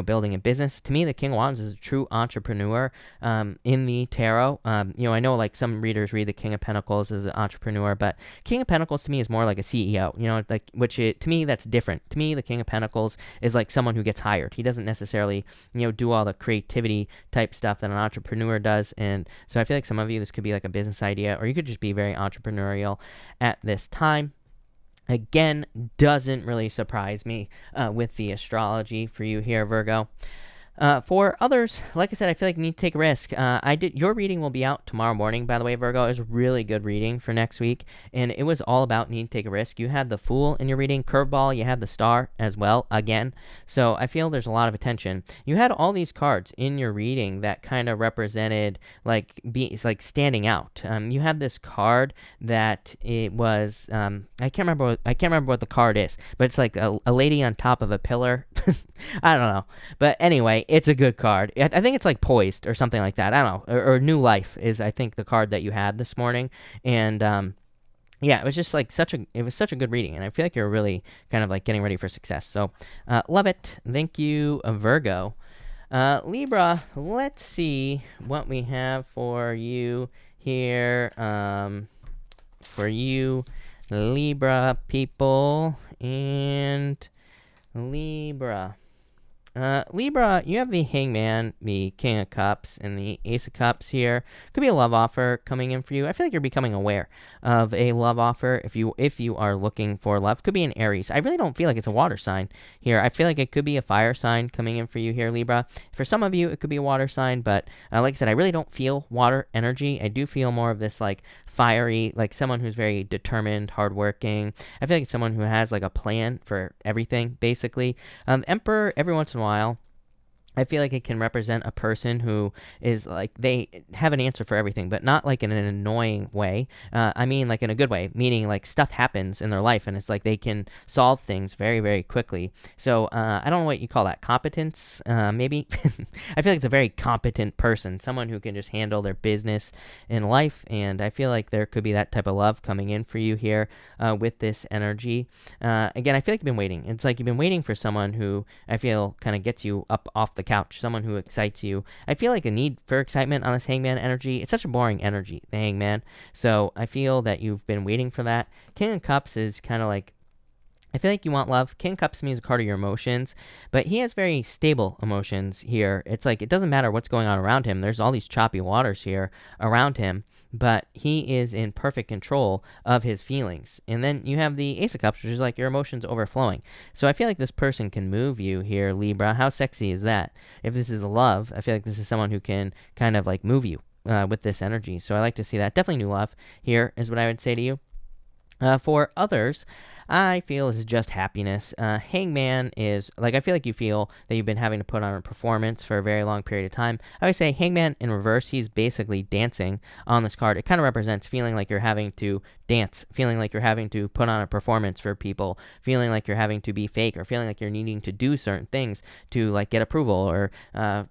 building a business. To me, the King of Wands is a true entrepreneur in the tarot. I know like some readers read the King of Pentacles as an entrepreneur, but King of Pentacles to me is more like a CEO. To me that's different. To me, the King of Pentacles is like someone who gets hired. He doesn't necessarily do all the creativity type stuff that an entrepreneur does. And so I feel like some of you, this could be like a business idea, or you could just be very entrepreneurial at this time. Again, doesn't really surprise me with the astrology for you here, Virgo. For others, like I said, I feel like you need to take a risk. Your reading will be out tomorrow morning, by the way, Virgo. It was a really good reading for next week, and it was all about needing to take a risk. You had the Fool in your reading, Curveball, you had the Star as well, again. So I feel there's a lot of attention. You had all these cards in your reading that kind of represented it's like standing out. You had this card that it was I can't remember what the card is, but it's like a lady on top of a pillar. I don't know, but anyway, it's a good card. I think it's like Poised or something like that. I don't know. Or New Life is, I think, the card that you had this morning. And it was just like such a good reading. And I feel like you're really kind of like getting ready for success. So love it. Thank you, Virgo. Libra, let's see what we have for you here. For you, Libra people. And Libra. Libra, you have the Hangman, the King of Cups, and the Ace of Cups here. Could be a love offer coming in for you. I feel like you're becoming aware of a love offer if you are looking for love. Could be an Aries. I really don't feel like it's a water sign here. I feel like it could be a fire sign coming in for you here, Libra. For some of you, it could be a water sign, but like I said, I really don't feel water energy. I do feel more of this like fiery, like someone who's very determined, hardworking. I feel like it's someone who has like a plan for everything, basically. Emperor, every once in a while, I feel like it can represent a person who is like, they have an answer for everything, but not like in an annoying way. I mean like in a good way, meaning like stuff happens in their life and it's like they can solve things very, very quickly. So I don't know what you call that, competence, maybe? I feel like it's a very competent person, someone who can just handle their business in life, and I feel like there could be that type of love coming in for you here with this energy. Again, I feel like you've been waiting. It's like you've been waiting for someone who I feel kind of gets you up off the couch, someone who excites you. I feel like a need for excitement on this Hangman energy. It's such a boring energy, the Hangman. So I feel that you've been waiting for that. King of Cups is kind of like, I feel like you want love. King of Cups to me is a card of your emotions, but he has very stable emotions here. It's like it doesn't matter what's going on around him. There's all these choppy waters here around him, but he is in perfect control of his feelings. And then you have the Ace of Cups, which is like your emotions overflowing. So I feel like this person can move you here, Libra. How sexy is that? If this is love, I feel like this is someone who can kind of like move you with this energy. So I like to see that. Definitely new love here is what I would say to you. For others, I feel this is just happiness. Hangman is like, I feel like you feel that you've been having to put on a performance for a very long period of time. I would say Hangman in reverse, he's basically dancing on this card. It kind of represents feeling like you're having to dance, feeling like you're having to put on a performance for people, feeling like you're having to be fake, or feeling like you're needing to do certain things to like get approval, or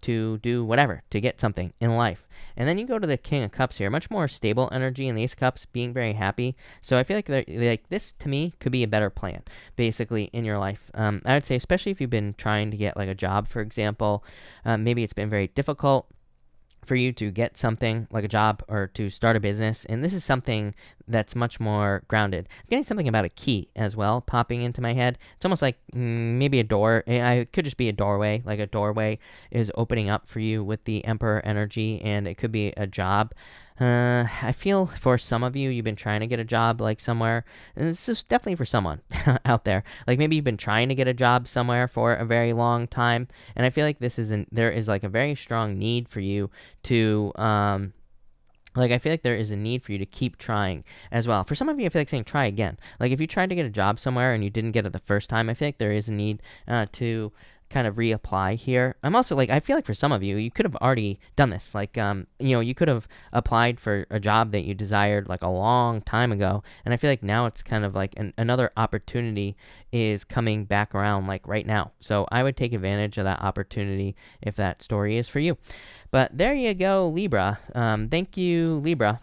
to do whatever to get something in life. And then you go to the King of Cups here, much more stable energy, and the Ace of Cups being very happy. So I feel like this to me could be a better plan, basically, in your life. I would say, especially if you've been trying to get like a job, for example, maybe it's been very difficult for you to get something like a job or to start a business, and this is something that's much more grounded. I'm getting something about a key as well popping into my head. It's almost like maybe a door. It could just be a doorway, like a doorway is opening up for you with the Emperor energy, and it could be a job. I feel for some of you, you've been trying to get a job like somewhere, and this is definitely for someone out there. Like maybe you've been trying to get a job somewhere for a very long time, and I feel like there is like a very strong need for you to I feel like there is a need for you to keep trying as well. For some of you, I feel like saying try again. Like if you tried to get a job somewhere and you didn't get it the first time, I feel like there is a need to kind of reapply here. I'm also like, I feel like for some of you, you could have already done this. Like, you could have applied for a job that you desired like a long time ago. And I feel like now it's kind of like another opportunity is coming back around like right now. So I would take advantage of that opportunity if that story is for you. But there you go, Libra. Thank you, Libra.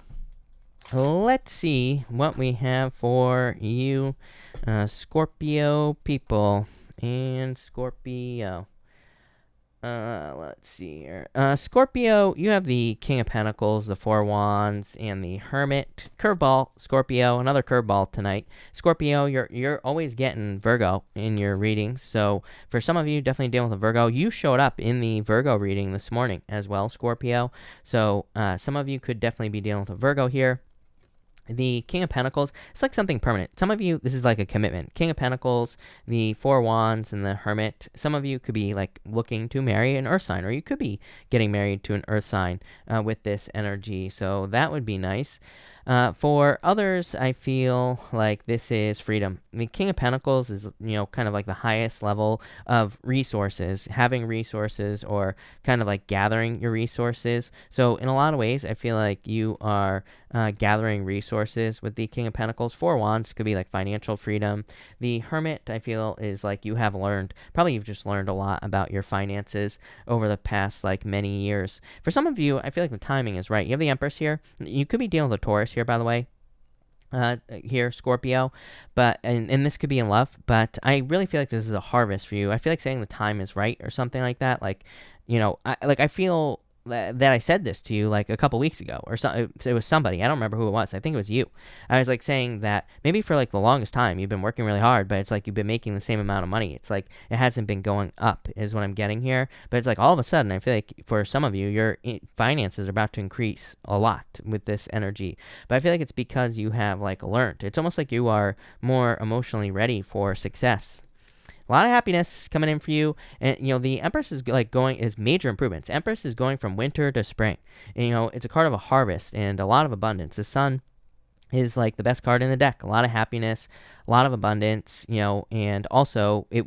Let's see what we have for you, Scorpio people. And Scorpio. Let's see here. Scorpio, you have the King of Pentacles, the Four Wands, and the Hermit. Curveball, Scorpio, another curveball tonight. Scorpio, you're always getting Virgo in your readings. So for some of you, definitely dealing with a Virgo. You showed up in the Virgo reading this morning as well, Scorpio. So some of you could definitely be dealing with a Virgo here. The King of Pentacles, it's like something permanent. Some of you, this is like a commitment. King of Pentacles, the Four Wands, and the Hermit. Some of you could be like looking to marry an earth sign, or you could be getting married to an earth sign with this energy. So that would be nice. For others, I feel like this is freedom. The King of Pentacles is, kind of like the highest level of resources, having resources, or kind of like gathering your resources. So in a lot of ways, I feel like you are gathering resources with the King of Pentacles. Four Wands could be like financial freedom. The Hermit, I feel, is like you have learned, probably you've just learned a lot about your finances over the past like many years. For some of you, I feel like the timing is right. You have the Empress here. You could be dealing with a Taurus here, by the way. Here, Scorpio, but and this could be in love, but I really feel like this is a harvest for you. I feel like saying the time is right or something like that. Like, I feel that I said this to you like a couple weeks ago, or so. It was somebody. I don't remember who it was. I think it was you. I was like saying that maybe for like the longest time you've been working really hard, but it's like you've been making the same amount of money. It's like it hasn't been going up, is what I'm getting here. But it's like all of a sudden, I feel like for some of you, your finances are about to increase a lot with this energy. But I feel like it's because you have like learned. It's almost like you are more emotionally ready for success. A lot of happiness coming in for you. And, the Empress is is major improvements. Empress is going from winter to spring. And, it's a card of a harvest and a lot of abundance. The Sun is like the best card in the deck. A lot of happiness, a lot of abundance, and also it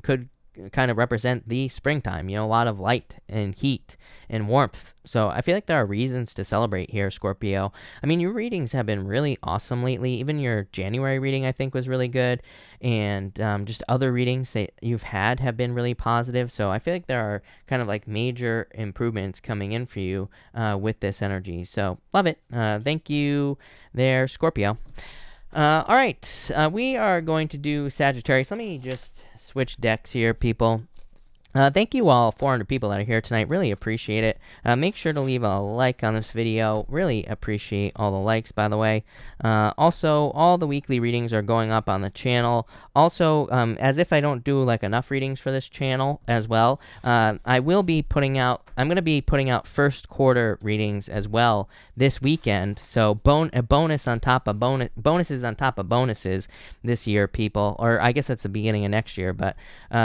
could kind of represent the springtime, a lot of light and heat and warmth. So I feel like there are reasons to celebrate here, Scorpio. I mean, your readings have been really awesome lately. Even your January reading, I think, was really good. And just other readings that you've had have been really positive. So I feel like there are kind of like major improvements coming in for you with this energy. So love it. Thank you there, Scorpio. All right, we are going to do Sagittarius. Let me just switch decks here, people. Thank you all, 400 people that are here tonight. Really appreciate it. Make sure to leave a like on this video. Really appreciate all the likes, by the way. Also, all the weekly readings are going up on the channel. Also, as if I don't do like enough readings for this channel as well, I'm going to be putting out first quarter readings as well this weekend. So a bonus on top of bonuses on top of bonuses this year, people. Or I guess that's the beginning of next year. But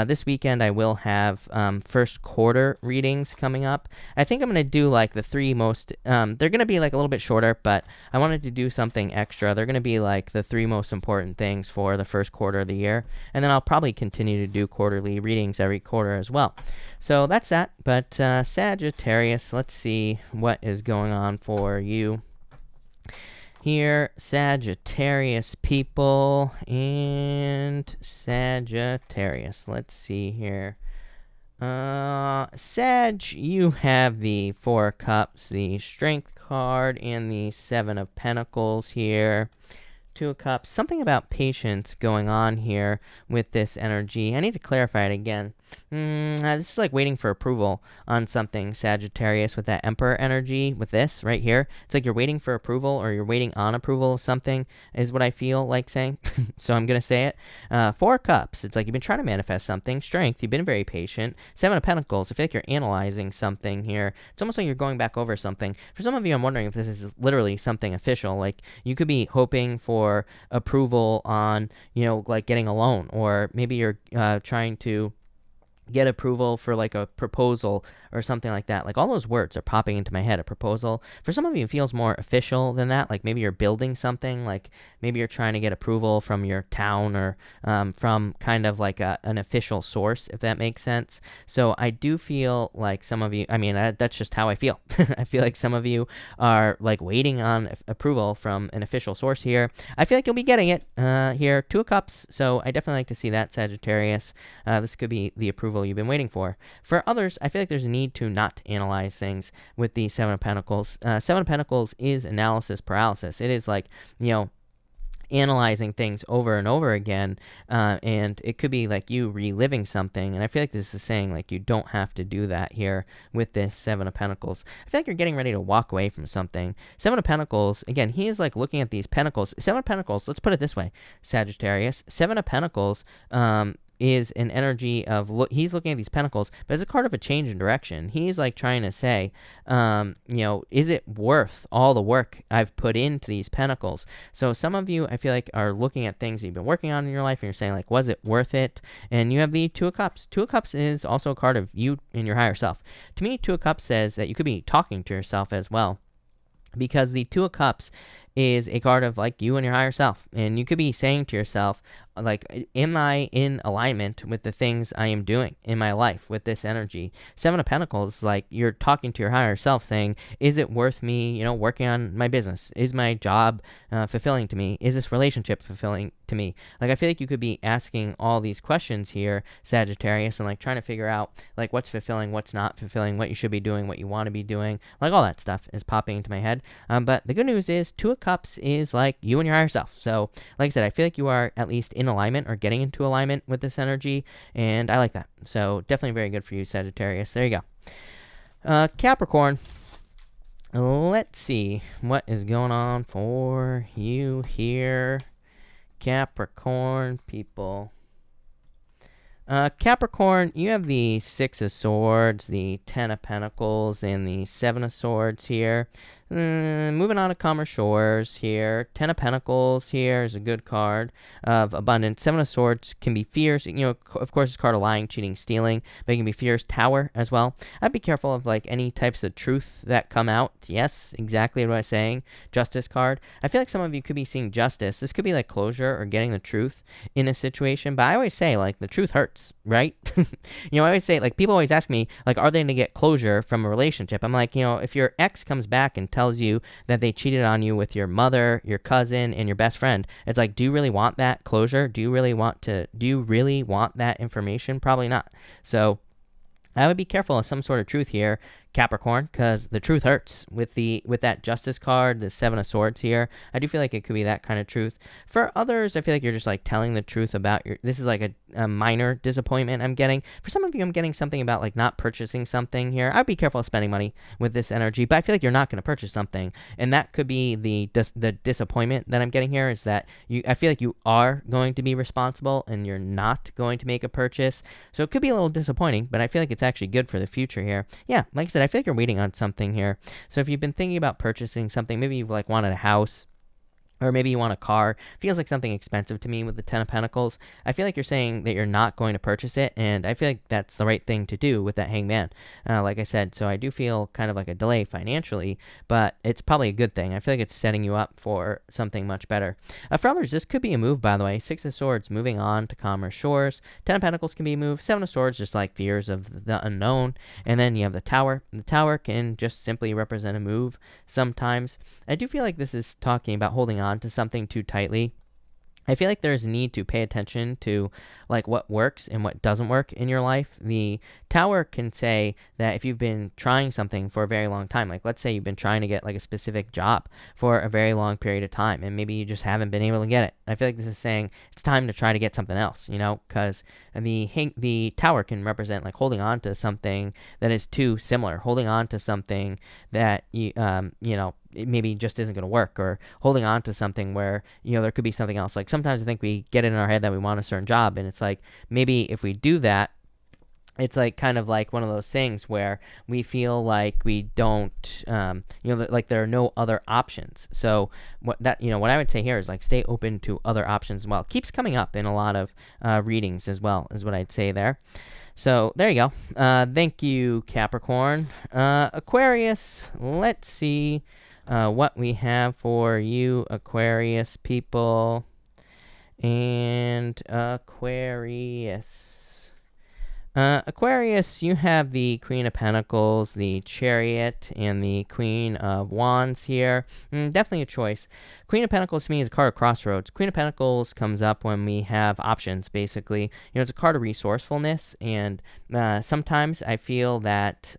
this weekend I will have have first quarter readings coming up. I think I'm going to do like the three most, they're going to be like a little bit shorter, but I wanted to do something extra. They're going to be like the three most important things for the first quarter of the year. And then I'll probably continue to do quarterly readings every quarter as well. So that's that. But Sagittarius, let's see what is going on for you here, Sagittarius people, and Sagittarius. Let's see here. Sag, you have the Four of Cups, the Strength card, and the Seven of Pentacles here. Two of Cups. Something about patience going on here with this energy. I need to clarify it again. This is like waiting for approval on something, Sagittarius, with that Emperor energy with this right here. It's like you're waiting for approval, or you're waiting on approval of something, is what I feel like saying. So I'm going to say it. Four of Cups. It's like you've been trying to manifest something. Strength. You've been very patient. Seven of Pentacles. I feel like you're analyzing something here. It's almost like you're going back over something. For some of you, I'm wondering if this is literally something official. Like you could be hoping for approval on, like getting a loan, or maybe you're trying to get approval for like a proposal or something like that. Like all those words are popping into my head. A proposal. For some of you, it feels more official than that. Like maybe you're building something. Like maybe you're trying to get approval from your town, or from kind of like an official source, if that makes sense. So I do feel like some of you, that's just how I feel. I feel like some of you are like waiting on approval from an official source here. I feel like you'll be getting it here. Two of Cups. So I definitely like to see that, Sagittarius. This could be the approval you've been waiting for. For others, I feel like there's a need to not analyze things with the Seven of Pentacles. Seven of Pentacles is analysis paralysis. It is like, analyzing things over and over again, and it could be like you reliving something, and I feel like this is saying like you don't have to do that here with this Seven of Pentacles. I feel like you're getting ready to walk away from something. Seven of Pentacles, again, he is like looking at these pentacles. Seven of Pentacles, let's put it this way, Sagittarius. Seven of Pentacles is an energy of he's looking at these pentacles, but it's a card of a change in direction. He's like trying to say, is it worth all the work I've put into these pentacles? So some of you, I feel like, are looking at things you've been working on in your life, and you're saying like, was it worth it? And you have the Two of Cups. Two of Cups is also a card of you and your higher self. To me, Two of Cups says that you could be talking to yourself as well, because the Two of Cups is a card of like you and your higher self, and you could be saying to yourself like, am I in alignment with the things I am doing in my life with this energy? Seven of Pentacles, like you're talking to your higher self saying, is it worth me, working on my business? Is my job fulfilling to me? Is this relationship fulfilling to me? Like, I feel like you could be asking all these questions here, Sagittarius, and like trying to figure out like what's fulfilling, what's not fulfilling, what you should be doing, what you want to be doing. Like all that stuff is popping into my head. But the good news is Two of Cups is like you and your higher self. So like I said, I feel like you are at least in alignment, or getting into alignment with this energy, and I like that. So definitely very good for you, Sagittarius. There you go. Capricorn, let's see what is going on for you here, Capricorn people. Capricorn, you have the Six of Swords, the Ten of Pentacles, and the Seven of Swords here. Moving on to calmer shores here. Ten of Pentacles here is a good card of abundance. Seven of Swords can be fierce. Of course, it's a card of lying, cheating, stealing, but it can be fierce. Tower as well. I'd be careful of like any types of truth that come out. Yes, exactly what I was saying. Justice card. I feel like some of you could be seeing justice. This could be like closure or getting the truth in a situation, but I always say like the truth hurts, right? I always say, like, people always ask me like, are they going to get closure from a relationship? I'm like, if your ex comes back and tells you that they cheated on you with your mother, your cousin, and your best friend, it's like, do you really want that closure? Do you really want that information? Probably not. So I would be careful of some sort of truth here, Capricorn, because the truth hurts with that Justice card, the Seven of Swords here. I do feel like it could be that kind of truth. For others, I feel like you're just like telling the truth about this is like a minor disappointment I'm getting. For some of you, I'm getting something about like not purchasing something here. I'd be careful of spending money with this energy, but I feel like you're not going to purchase something, and that could be the disappointment that I'm getting here, is that I feel like you are going to be responsible and you're not going to make a purchase. So it could be a little disappointing, but I feel like it's actually good for the future here. Yeah, like I said, I feel like you're waiting on something here. So if you've been thinking about purchasing something, maybe you've like wanted a house, Or maybe you want a car. Feels like something expensive to me with the Ten of Pentacles. I feel like you're saying that you're not going to purchase it, and I feel like that's the right thing to do with that Hangman. Like I said, so I do feel kind of like a delay financially, but it's probably a good thing. I feel like it's setting you up for something much better. For others, this could be a move, by the way. Six of Swords, moving on to calmer shores. Ten of Pentacles can be a move. Seven of Swords, just like fears of the unknown. And then you have the Tower. The Tower can just simply represent a move sometimes. I do feel like this is talking about holding on to something too tightly. I feel like there's a need to pay attention to like what works and what doesn't work in your life. The Tower can say that if you've been trying something for a very long time, like let's say you've been trying to get like a specific job for a very long period of time and maybe you just haven't been able to get it. I feel like this is saying it's time to try to get something else, you know, because the Tower can represent like holding on to something that is too similar, holding on to something that you know, it maybe just isn't going to work, or holding on to something where, you know, there could be something else. Like sometimes I think we get it in our head that we want a certain job, and it's like maybe if we do that, it's like kind of like one of those things where we feel like we don't, you know, like there are no other options. So what I would say here is like stay open to other options as well. Keeps coming up in a lot of readings as well, is what I'd say there. So there you go. Thank you, Capricorn. Aquarius, let's see what we have for you, Aquarius people. And Aquarius, you have the Queen of Pentacles, the Chariot, and the Queen of Wands here. Definitely a choice. Queen of Pentacles to me is a card of crossroads. Queen of Pentacles comes up when we have options, basically. You know, it's a card of resourcefulness, and sometimes I feel that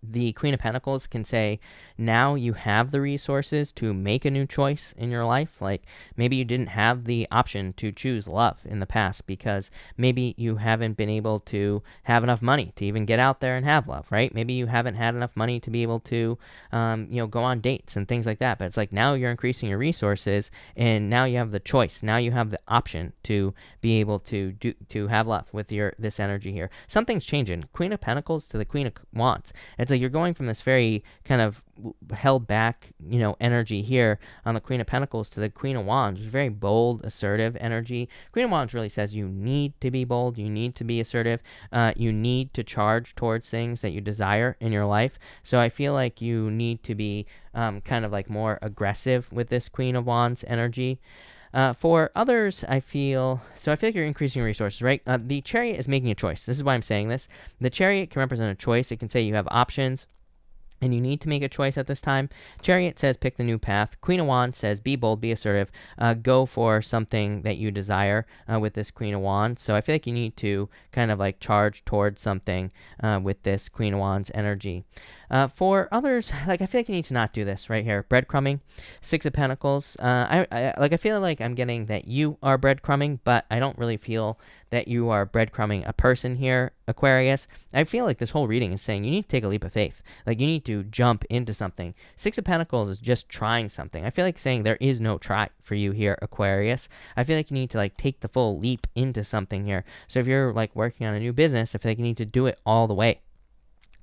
the Queen of Pentacles can say, now you have the resources to make a new choice in your life. Like maybe you didn't have the option to choose love in the past because maybe you haven't been able to have enough money to even get out there and have love, right? Maybe you haven't had enough money to be able to, you know, go on dates and things like that. But it's like now you're increasing your resources and now you have the choice. Now you have the option to be able to have love with this energy here. Something's changing. Queen of Pentacles to the Queen of Wands. It's like you're going from this very kind of held back, you know, energy here on the Queen of Pentacles to the Queen of Wands. It's very bold, assertive energy. Queen of Wands really says you need to be bold, you need to be assertive, you need to charge towards things that you desire in your life. So I feel like you need to be kind of like more aggressive with this Queen of Wands energy. For others, I feel like you're increasing resources, right? The Chariot is making a choice. This is why I'm saying this. The Chariot can represent a choice. It can say you have options and you need to make a choice at this time. Chariot says pick the new path. Queen of Wands says be bold, be assertive, go for something that you desire with this Queen of Wands. So I feel like you need to kind of like charge towards something with this Queen of Wands energy. For others, like I feel like you need to not do this right here. Breadcrumbing, Six of Pentacles. I feel like I'm getting that you are breadcrumbing, but I don't really feel that you are breadcrumbing a person here, Aquarius. I feel like this whole reading is saying you need to take a leap of faith. Like you need to jump into something. Six of Pentacles is just trying something. I feel like saying there is no try for you here, Aquarius. I feel like you need to like take the full leap into something here. So if you're like working on a new business, I feel like you need to do it all the way.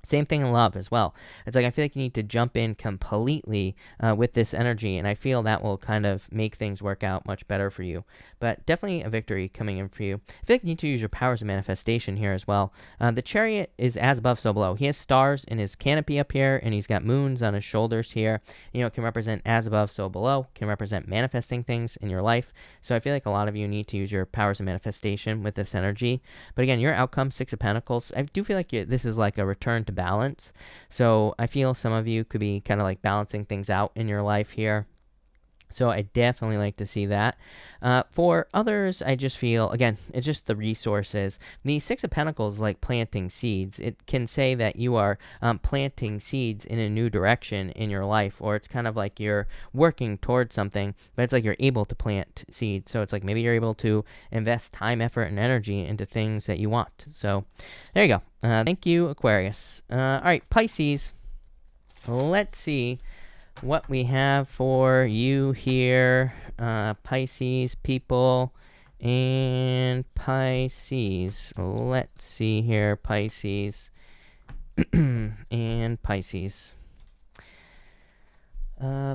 Same thing in love as well. It's like I feel like you need to jump in completely with this energy, and I feel that will kind of make things work out much better for you. But definitely a victory coming in for you. I feel like you need to use your powers of manifestation here as well. The Chariot is as above, so below. He has stars in his canopy up here, and he's got moons on his shoulders here. You know, it can represent as above, so below. Can represent manifesting things in your life. So I feel like a lot of you need to use your powers of manifestation with this energy. But again, your outcome, Six of Pentacles. I do feel like this is like a return to balance. So I feel some of you could be kind of like balancing things out in your life here. So I definitely like to see that. For others, I just feel, again, it's just the resources. The Six of Pentacles is like planting seeds. It can say that you are planting seeds in a new direction in your life, or it's kind of like you're working towards something, but it's like you're able to plant seeds. So it's like maybe you're able to invest time, effort, and energy into things that you want. So there you go. Thank you, Aquarius. All right, Pisces. Let's see what we have for you here, Pisces people, and Pisces. Let's see here, Pisces, and Pisces.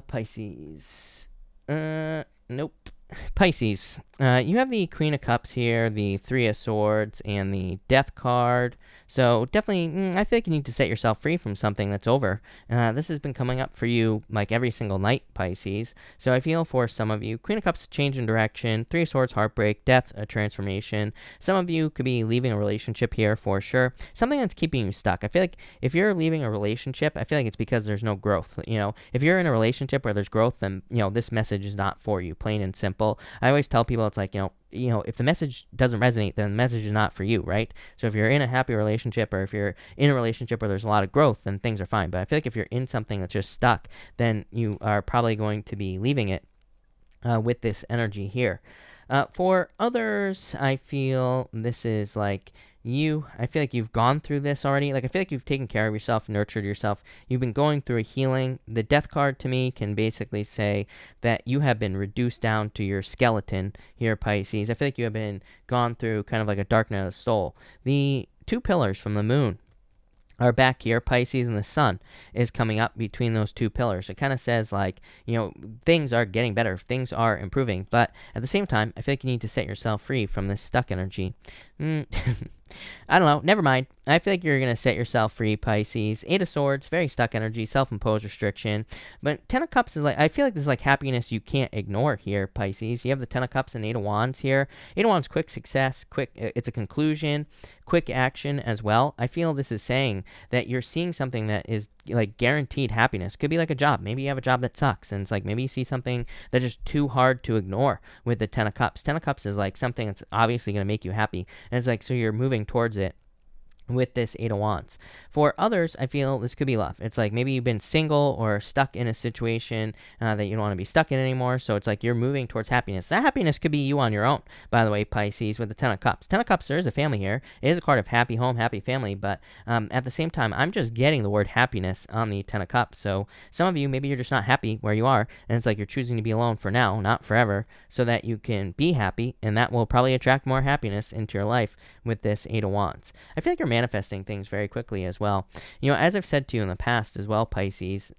Pisces. Nope. Pisces, you have the Queen of Cups here, the Three of Swords, and the Death card. So definitely, I feel like you need to set yourself free from something that's over. This has been coming up for you like every single night, Pisces. So I feel for some of you, Queen of Cups, change in direction, Three of Swords, heartbreak, death, a transformation. Some of you could be leaving a relationship here for sure. Something that's keeping you stuck. I feel like if you're leaving a relationship, I feel like it's because there's no growth. If you're in a relationship where there's growth, then this message is not for you, plain and simple. I always tell people it's like, if the message doesn't resonate, then the message is not for you, right? So if you're in a happy relationship, or if you're in a relationship where there's a lot of growth, then things are fine. But I feel like if you're in something that's just stuck, then you are probably going to be leaving it with this energy here. For others, I feel this is like I feel like you've gone through this already. Like, I feel like you've taken care of yourself, nurtured yourself. You've been going through a healing. The Death card to me can basically say that you have been reduced down to your skeleton here, Pisces. I feel like you have been gone through kind of like a dark night of the soul. The two pillars from the moon are back here, Pisces, and the sun is coming up between those two pillars. It kind of says like, things are getting better, things are improving, but at the same time, I feel like you need to set yourself free from this stuck energy. I don't know, never mind. I feel like you're going to set yourself free, Pisces. Eight of Swords, very stuck energy, self-imposed restriction. But Ten of Cups is like, I feel like this is like happiness you can't ignore here, Pisces. You have the Ten of Cups and Eight of Wands here. Eight of Wands, quick success, it's a conclusion, quick action as well. I feel this is saying that you're seeing something that is like guaranteed happiness. Could be like a job. Maybe you have a job that sucks, and it's like maybe you see something that's just too hard to ignore with the Ten of Cups. Ten of Cups is like something that's obviously going to make you happy, and it's like, so you're moving towards it with this Eight of Wands. For others, I feel this could be love. It's like maybe you've been single or stuck in a situation that you don't want to be stuck in anymore, so it's like you're moving towards happiness. That happiness could be you on your own, by the way, Pisces, with the Ten of Cups. Ten of Cups, there is a family here. It is a card of happy home, happy family, but at the same time, I'm just getting the word happiness on the Ten of Cups. So some of you, maybe you're just not happy where you are, and it's like you're choosing to be alone for now, not forever, so that you can be happy, and that will probably attract more happiness into your life with this Eight of Wands. I feel like you're manifesting things very quickly as well. As I've said to you in the past as well, Pisces,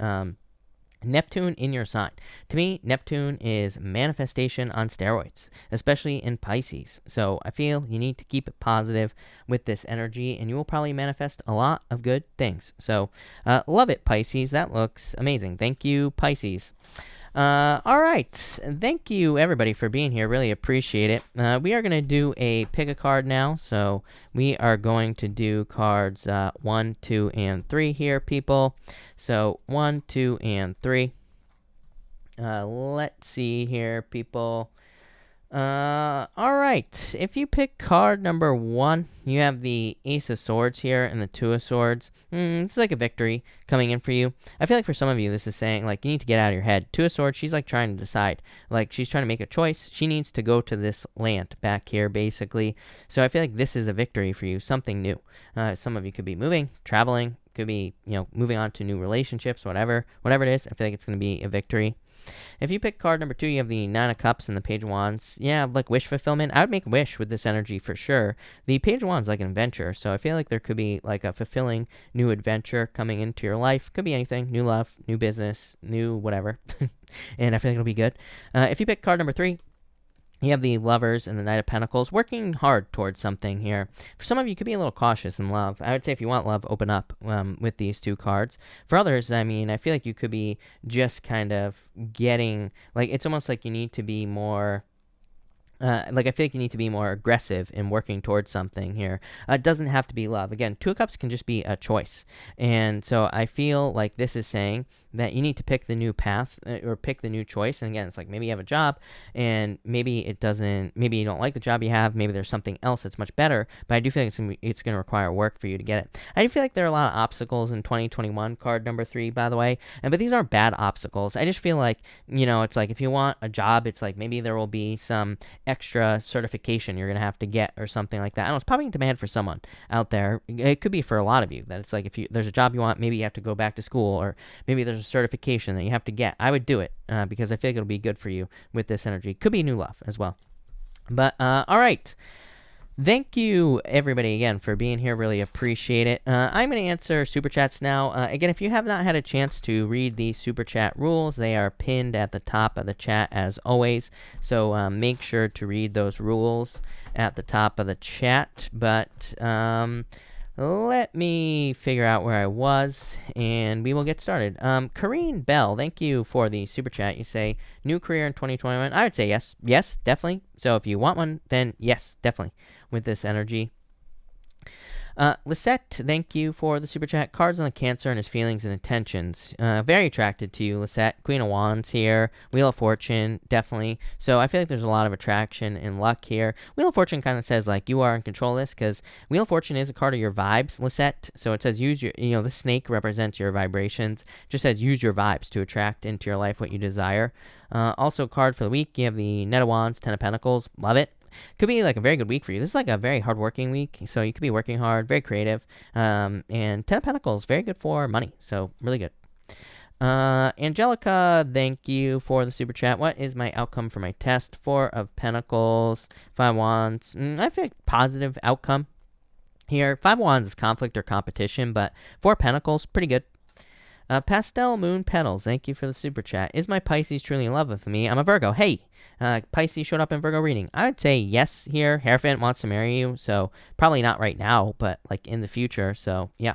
Neptune in your sign. To me, Neptune is manifestation on steroids, especially in Pisces. So I feel you need to keep it positive with this energy, and you will probably manifest a lot of good things. So love it, Pisces. That looks amazing. Thank you, Pisces. All right. Thank you, everybody, for being here. Really appreciate it. We are going to do a pick a card now. So we are going to do cards 1, 2, and 3 here, people. So 1, 2, and 3. Let's see here, people. All right. If you pick card number 1, you have the Ace of Swords here and the Two of Swords. This is like a victory coming in for you. I feel like for some of you, this is saying like you need to get out of your head. Two of Swords, she's like trying to decide. Like she's trying to make a choice. She needs to go to this land back here, basically. So I feel like this is a victory for you, something new. Some of you could be moving, traveling, could be, moving on to new relationships, whatever it is. I feel like it's going to be a victory. If you pick card number 2, you have the Nine of Cups and the Page of Wands. Yeah, like wish fulfillment. I would make a wish with this energy for sure. The Page of Wands is like an adventure, so I feel like there could be like a fulfilling new adventure coming into your life. Could be anything. New love, new business, new whatever. And I feel like it'll be good. If you pick card number 3, you have the Lovers and the Knight of Pentacles working hard towards something here. For some of you, you could be a little cautious in love. I would say if you want love, open up with these two cards. For others, I mean, I feel like you could be just kind of getting, like, it's almost like you need to be more... I feel like you need to be more aggressive in working towards something here. It doesn't have to be love. Again, Two of Cups can just be a choice. And so I feel like this is saying that you need to pick the new path or pick the new choice. And again, it's like maybe you have a job and maybe you don't like the job you have. Maybe there's something else that's much better, but I do feel like it's going to require work for you to get it. I do feel like there are a lot of obstacles in 2021, card number 3, by the way, but these aren't bad obstacles. I just feel like, it's like if you want a job, it's like maybe there will be some extra certification you're going to have to get or something like that. I don't know, it's probably in demand for someone out there. It could be for a lot of you that it's like if there's a job you want, maybe you have to go back to school, or maybe there's a certification that you have to get. I would do it because I feel like it'll be good for you with this energy. Could be new love as well. But all right. Thank you, everybody, again, for being here. Really appreciate it. I'm going to answer Super Chats now. Again, if you have not had a chance to read the Super Chat rules, they are pinned at the top of the chat, as always. So make sure to read those rules at the top of the chat. But let me figure out where I was, and we will get started. Kareen Bell, thank you for the Super Chat. You say, new career in 2021. I would say yes. Yes, definitely. So if you want one, then yes, definitely. With this energy. Lisette, thank you for the Super Chat. Cards on the Cancer and his feelings and intentions. Very attracted to you, Lisette. Queen of Wands here. Wheel of Fortune, definitely. So I feel like there's a lot of attraction and luck here. Wheel of Fortune kind of says, like, you are in control of this, because Wheel of Fortune is a card of your vibes, Lisette. So it says, use your, the snake represents your vibrations. Just says, use your vibes to attract into your life what you desire. Also, card for the week, you have the Knight of Wands, Ten of Pentacles. Love it. Could be like a very good week for you. This is like a very hardworking week, so you could be working hard, very creative. And Ten of Pentacles, very good for money, so really good. Angelica, thank you for the Super Chat. What is my outcome for my test? Four of Pentacles, Five of Wands. I feel like positive outcome here. Five of Wands is conflict or competition, but Four of Pentacles, pretty good. Pastel Moon Petals, thank you for the Super Chat. Is my Pisces truly in love with me? I'm a Virgo. Hey, Pisces showed up in Virgo reading. I would say yes here. Hierophant wants to marry you, so probably not right now, but like in the future, so yeah.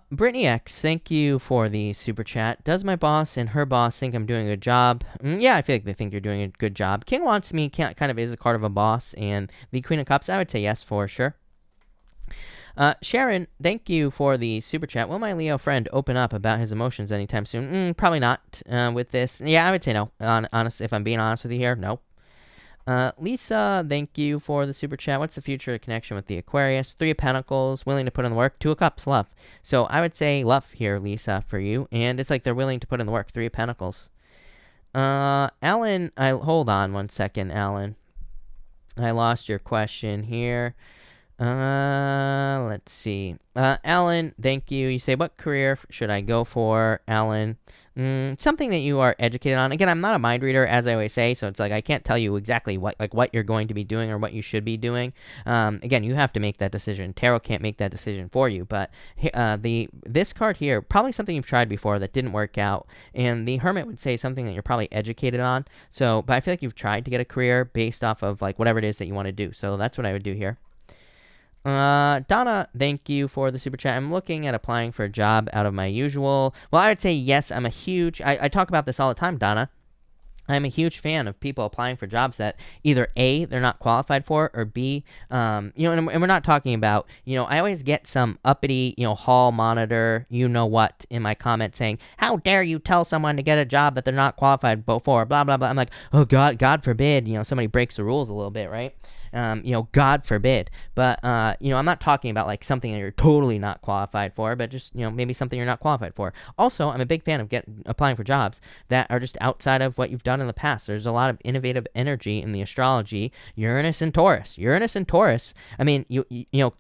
Brittany X, thank you for the Super Chat. Does my boss and her boss think I'm doing a good job? Yeah, I feel like they think you're doing a good job. King Wants Me kind of is a card of a boss, and the Queen of Cups, I would say yes for sure. Sharon, thank you for the Super Chat. Will my Leo friend open up about his emotions anytime soon? Probably not with this. Yeah, I would say no. Honest, if I'm being honest with you here, no. Lisa, thank you for the Super Chat. What's the future connection with the Aquarius? Three of Pentacles, willing to put in the work. Two of Cups, love. So I would say love here, Lisa, for you. And it's like they're willing to put in the work. Three of Pentacles. Alan, hold on one second, Alan. I lost your question here. Let's see. Alan, thank you. You say, what career should I go for, Alan? Something that you are educated on. Again, I'm not a mind reader, as I always say, so it's like I can't tell you exactly what you're going to be doing or what you should be doing. Again, you have to make that decision. Tarot can't make that decision for you, but this card here, probably something you've tried before that didn't work out, and the Hermit would say something that you're probably educated on. So, but I feel like you've tried to get a career based off of like whatever it is that you want to do. So that's what I would do here. Donna, thank you for the Super Chat. I'm looking at applying for a job out of my usual. Well, I would say yes. I'm a huge, I talk about this all the time, Donna. I'm a huge fan of people applying for jobs that either A, they're not qualified for, or B, and we're not talking about, I always get some uppity, hall monitor, what, in my comment saying, how dare you tell someone to get a job that they're not qualified for, blah, blah, blah. I'm like, oh, God forbid, somebody breaks the rules a little bit, right? God forbid. But, I'm not talking about like something that you're totally not qualified for, but just, maybe something you're not qualified for. Also, I'm a big fan of applying for jobs that are just outside of what you've done in the past. There's a lot of innovative energy in the astrology. Uranus and Taurus. I mean,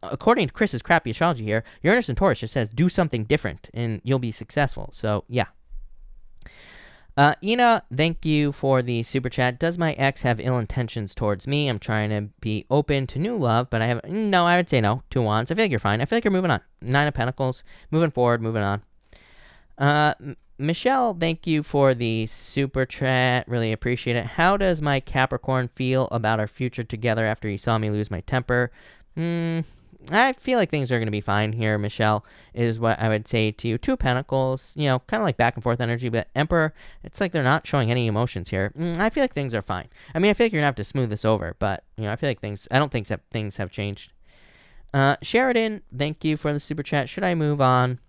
according to Chris's crappy astrology here, Uranus and Taurus just says do something different and you'll be successful. So, yeah. Ina, thank you for the Super Chat. Does my ex have ill intentions towards me? I'm trying to be open to new love, but I would say no. Two Wands. I feel like you're fine. I feel like you're moving on. Nine of Pentacles. Moving forward, moving on. Michelle, thank you for the Super Chat. Really appreciate it. How does my Capricorn feel about our future together after he saw me lose my temper? I feel like things are going to be fine here, Michelle, is what I would say to you. Two of Pentacles, kind of like back and forth energy, but Emperor, it's like they're not showing any emotions here. I feel like things are fine. I mean, I feel like you're going to have to smooth this over, but, I feel like I don't think that things have changed. Sheridan, thank you for the Super Chat. Should I move on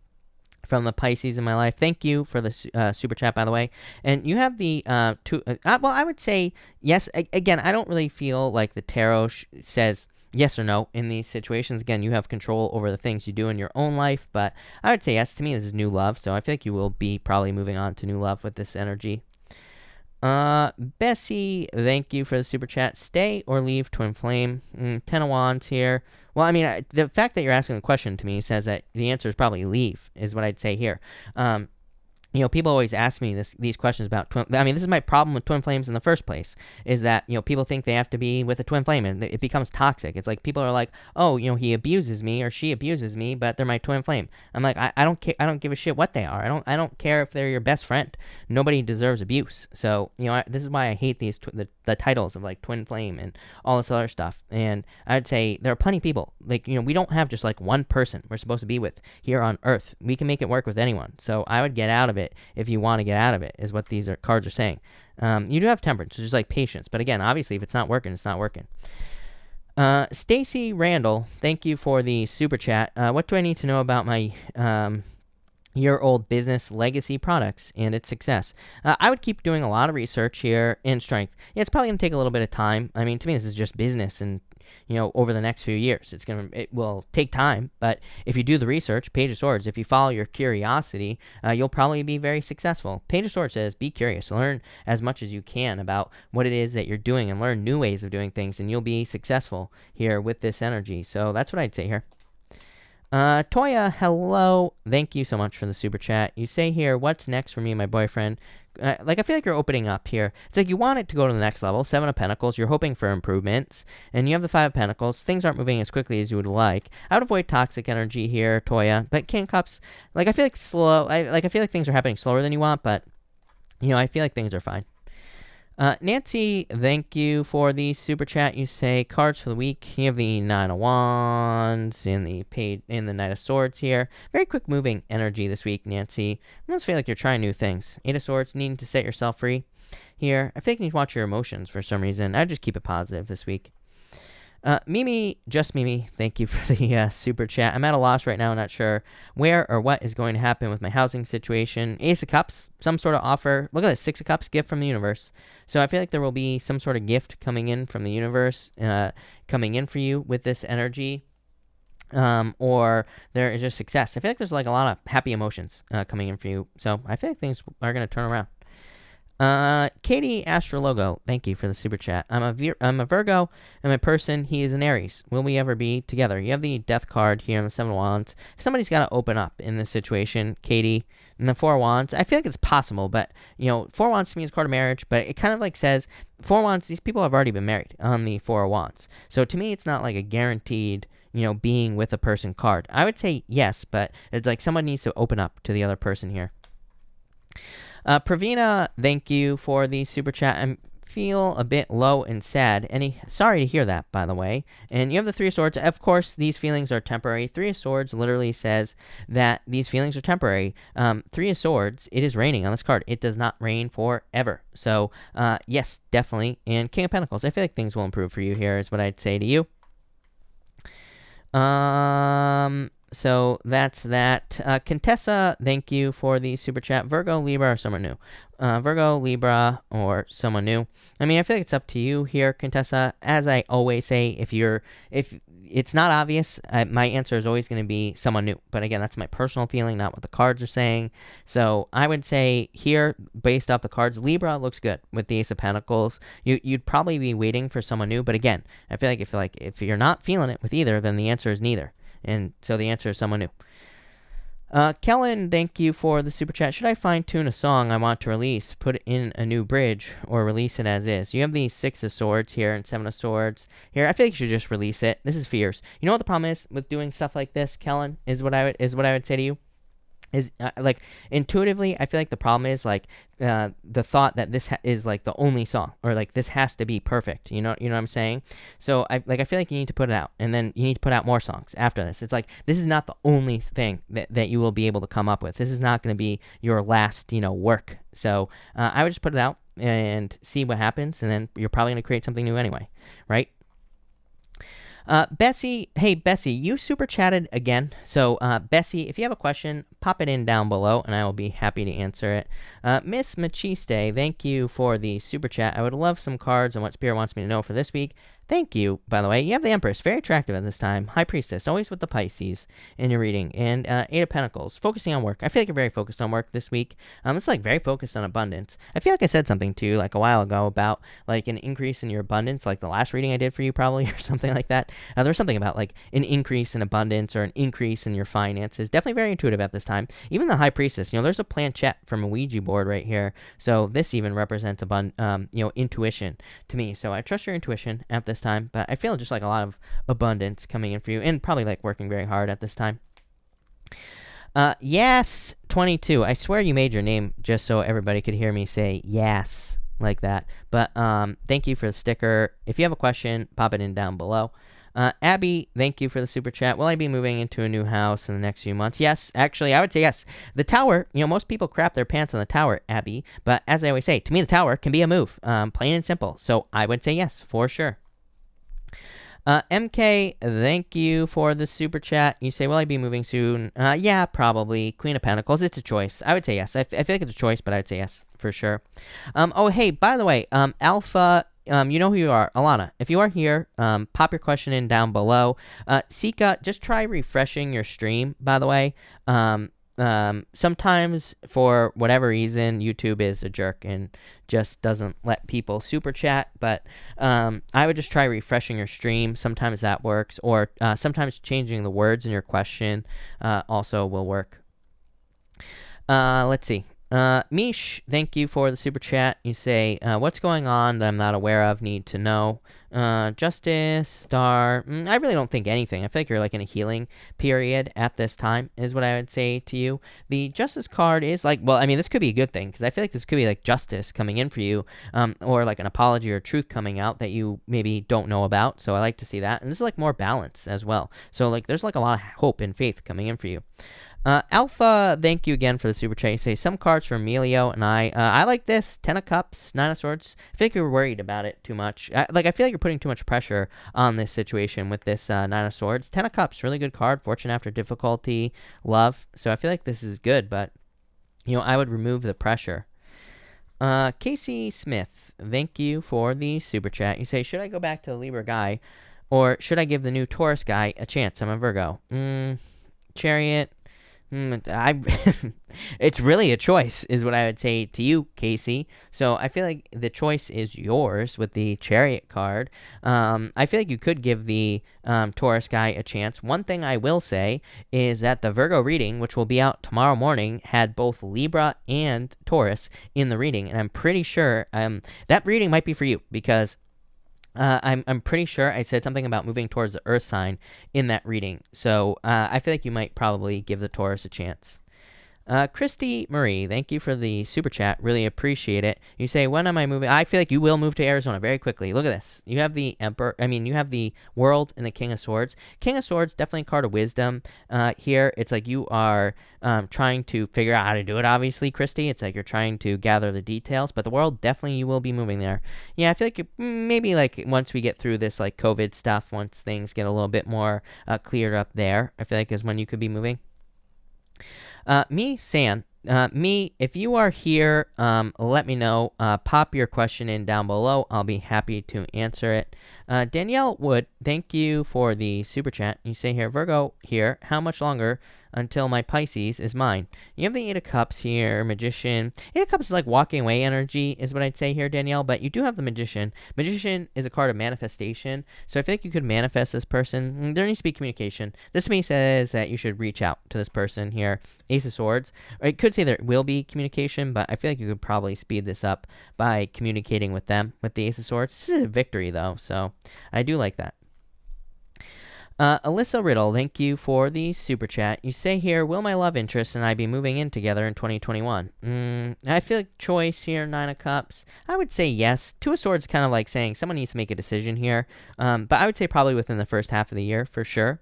from the Pisces in my life? Thank you for the Super Chat, by the way. And you have the well, I would say yes. Again, I don't really feel like the tarot says yes or no in these situations. Again, you have control over the things you do in your own life, but I would say yes. To me, this is new love, so I feel like you will be probably moving on to new love with this energy. Bessie, thank you for the Super Chat. Stay or leave Twin Flame? Ten of Wands here. Well, I mean, the fact that you're asking the question to me says that the answer is probably leave, is what I'd say here. People always ask me these questions about twin. I mean, this is my problem with twin flames in the first place, is that, people think they have to be with a twin flame, and it becomes toxic. It's like people are like, oh, he abuses me or she abuses me, but they're my twin flame. I'm like, I don't care. I don't give a shit what they are. I don't care if they're your best friend. Nobody deserves abuse. So, this is why I hate these the titles of like twin flame and all this other stuff. And I'd say there are plenty of people, like, we don't have just like one person we're supposed to be with here on Earth. We can make it work with anyone. So I would get out of it if you want to get out of it, is what these cards are saying. You do have temperance, which is like patience. But again, obviously, if it's not working, it's not working. Stacy Randall, thank you for the super chat. What do I need to know about my year-old business legacy products and its success? I would keep doing a lot of research here in strength. Yeah, it's probably going to take a little bit of time. I mean, to me, this is just business, and over the next few years, it will take time. But if you do the research, Page of Swords, if you follow your curiosity, you'll probably be very successful. Page of Swords says, be curious, learn as much as you can about what it is that you're doing, and learn new ways of doing things, and you'll be successful here with this energy. So that's what I'd say here. Toya, hello. Thank you so much for the super chat. You say here, what's next for me and my boyfriend? I feel like you're opening up here. It's like you want it to go to the next level. 7 of Pentacles. You're hoping for improvements. And you have the 5 of Pentacles. Things aren't moving as quickly as you would like. I would avoid toxic energy here, Toya. But King of Cups, I feel like slow. I feel like things are happening slower than you want, but, I feel like things are fine. Nancy, thank you for the super chat. You say cards for the week. You have the 9 of Wands and the Knight of Swords here. Very quick moving energy this week, Nancy. I almost feel like you're trying new things. 8 of Swords, needing to set yourself free here. I feel like you need to watch your emotions for some reason. I'd just keep it positive this week. Mimi, thank you for the super chat. I'm at a loss right now. I'm not sure where or what is going to happen with my housing situation. Ace of Cups, some sort of offer. Look at this, 6 of Cups, gift from the universe. So I feel like there will be some sort of gift coming in from the universe, coming in for you with this energy. Or there is just success. I feel like there's like a lot of happy emotions coming in for you. So I feel like things are going to turn around. Katie Astrologo, thank you for the super chat. I'm a Virgo, and my person, he is an Aries. Will we ever be together? You have the Death card here on the 7 of Wands. Somebody's got to open up in this situation, Katie. And the 4 of Wands, I feel like it's possible, but, 4 of Wands to me is a card of marriage, but it kind of like says, 4 of Wands, these people have already been married on the 4 of Wands. So to me, it's not like a guaranteed, being with a person card. I would say yes, but it's like someone needs to open up to the other person here. Pravina, thank you for the super chat. I feel a bit low and sad. Sorry to hear that, by the way. And you have the 3 of Swords. Of course, these feelings are temporary. 3 of Swords literally says that these feelings are temporary. 3 of Swords, it is raining on this card. It does not rain forever. So, yes, definitely. And King of Pentacles, I feel like things will improve for you here, is what I'd say to you. So that's that. Contessa, thank you for the super chat. Virgo, Libra, or someone new? Virgo, Libra, or someone new. I mean, I feel like it's up to you here, Contessa. As I always say, if it's not obvious, my answer is always going to be someone new. But again, that's my personal feeling, not what the cards are saying. So I would say here, based off the cards, Libra looks good with the Ace of Pentacles. You'd probably be waiting for someone new. But again, I feel like if you're not feeling it with either, then the answer is neither. And so the answer is someone new. Kellen, thank you for the super chat. Should I fine-tune a song I want to release, put in a new bridge, or release it as is? You have the 6 of Swords here and 7 of Swords here. I feel like you should just release it. This is fierce. You know what the problem is with doing stuff like this, Kellen, is what I would say to you? Is like intuitively, I feel like the problem is like the thought that this is like the only song, or like this has to be perfect. You know what I'm saying? So I feel like you need to put it out, and then you need to put out more songs after this. It's like this is not the only thing that you will be able to come up with. This is not going to be your last work. So I would just put it out and see what happens, and then you're probably going to create something new anyway, right? Bessie, hey Bessie, you super chatted again. So Bessie, if you have a question, pop it in down below and I will be happy to answer it. Miss Machiste, thank you for the super chat. I would love some cards on what Spirit wants me to know for this week. Thank you, by the way. You have the Empress, very attractive at this time. High Priestess, always with the Pisces in your reading. And Eight of Pentacles, focusing on work. I feel like you're very focused on work this week. It's like very focused on abundance. I feel like I said something to you like a while ago about like an increase in your abundance, like the last reading I did for you probably, or something like that. There was something about like an increase in abundance or an increase in your finances. Definitely very intuitive at this time. Even the High Priestess, there's a planchette from a Ouija board right here. So this even represents intuition to me. So I trust your intuition at this time, but I feel just like a lot of abundance coming in for you, and probably like working very hard at this time. Yes, 22. I swear you made your name just so everybody could hear me say yes like that. But thank you for the sticker. If you have a question, pop it in down below. Abby, thank you for the super chat. Will I be moving into a new house in the next few months? Yes, actually, I would say yes. The tower, most people crap their pants on the tower, Abby. But as I always say, to me, the tower can be a move, plain and simple. So I would say yes, for sure. MK, thank you for the super chat. You say, will I be moving soon? Yeah, probably. Queen of Pentacles, it's a choice. I would say yes. I feel like it's a choice, but I would say yes, for sure. Oh, hey, by the way, Alpha... you know who you are. Alana, if you are here, pop your question in down below. Sika, just try refreshing your stream, by the way. Sometimes, for whatever reason, YouTube is a jerk and just doesn't let people super chat. But I would just try refreshing your stream. Sometimes that works. Or sometimes changing the words in your question also will work. Let's see. Mish, thank you for the super chat. You say, what's going on that I'm not aware of, need to know? Justice, Star, I really don't think anything. I feel like you're like in a healing period at this time, is what I would say to you. The Justice card is like, well, I mean, this could be a good thing, because I feel like this could be like justice coming in for you, or like an apology or truth coming out that you maybe don't know about. So I like to see that. And this is like more balance as well. So like there's like a lot of hope and faith coming in for you. Alpha, thank you again for the super chat. You say, some cards for Emilio and I like this. 10 of Cups, 9 of Swords. I feel like you're worried about it too much. I feel like you're putting too much pressure on this situation with this 9 of Swords. 10 of Cups, really good card. Fortune after difficulty, love. So I feel like this is good, but, I would remove the pressure. Casey Smith, thank you for the super chat. You say, should I go back to the Libra guy, or should I give the new Taurus guy a chance? I'm a Virgo. Chariot. It's really a choice, is what I would say to you, Casey. So I feel like the choice is yours with the Chariot card. I feel like you could give the Taurus guy a chance. One thing I will say is that the Virgo reading, which will be out tomorrow morning, had both Libra and Taurus in the reading, and I'm pretty sure that reading might be for you, because I'm pretty sure I said something about moving towards the Earth sign in that reading. So I feel like you might probably give the Taurus a chance. Christy Marie, thank you for the super chat. Really appreciate it. You say, when am I moving? I feel like you will move to Arizona very quickly. Look at this. You have the you have the World and the King of Swords. King of Swords, definitely a card of wisdom here. It's like you are trying to figure out how to do it, obviously, Christy. It's like you're trying to gather the details, but the World, definitely you will be moving there. Yeah, I feel like maybe like once we get through this like COVID stuff, once things get a little bit more cleared up there, I feel like is when you could be moving. If you are here, let me know. Pop your question in down below. I'll be happy to answer it. Danielle Wood, thank you for the super chat. You say here, Virgo here, how much longer until my Pisces is mine? You have the Eight of Cups here, Magician. Eight of Cups is like walking away energy, is what I'd say here, Danielle, but you do have the Magician. Magician is a card of manifestation, so I feel like you could manifest this person. There needs to be communication. This to me says that you should reach out to this person here. Ace of Swords. Or it could say there will be communication, but I feel like you could probably speed this up by communicating with them with the Ace of Swords. This is a victory, though, so I do like that. Alyssa Riddle, thank you for the super chat. You say here, will my love interest and I be moving in together in 2021? I feel like choice here, 9 of Cups. I would say yes. 2 of Swords kind of like saying someone needs to make a decision here. But I would say probably within the first half of the year, for sure.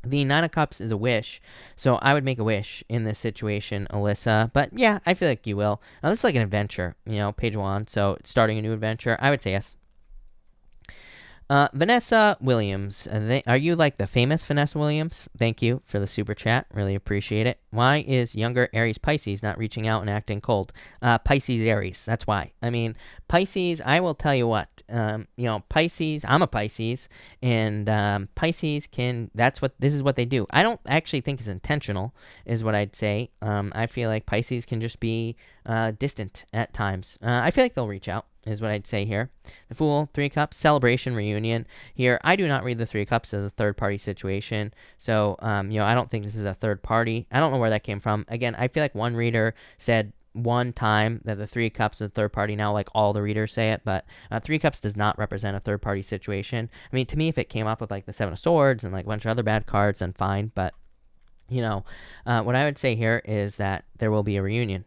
The 9 of Cups is a wish, so I would make a wish in this situation, Alyssa. But yeah, I feel like you will. Now, this is like an adventure, page 1, so starting a new adventure. I would say yes. Vanessa Williams, are you like the famous Vanessa Williams? Thank you for the super chat. Really appreciate it. Why is younger Aries Pisces not reaching out and acting cold? Pisces Aries, that's why. I mean, Pisces, I will tell you what, Pisces, I'm a Pisces, and Pisces this is what they do. I don't actually think it's intentional, is what I'd say. I feel like Pisces can just be distant at times. I feel like they'll reach out, is what I'd say here. The Fool, Three Cups, celebration, reunion. Here, I do not read the Three Cups as a third-party situation, so, I don't think this is a third party. I don't know where that came from. Again, I feel like one reader said one time that the Three Cups is a third party. Now, like, all the readers say it, but Three Cups does not represent a third-party situation. I mean, to me, if it came up with, like, the Seven of Swords and, like, a bunch of other bad cards, then fine, but, what I would say here is that there will be a reunion.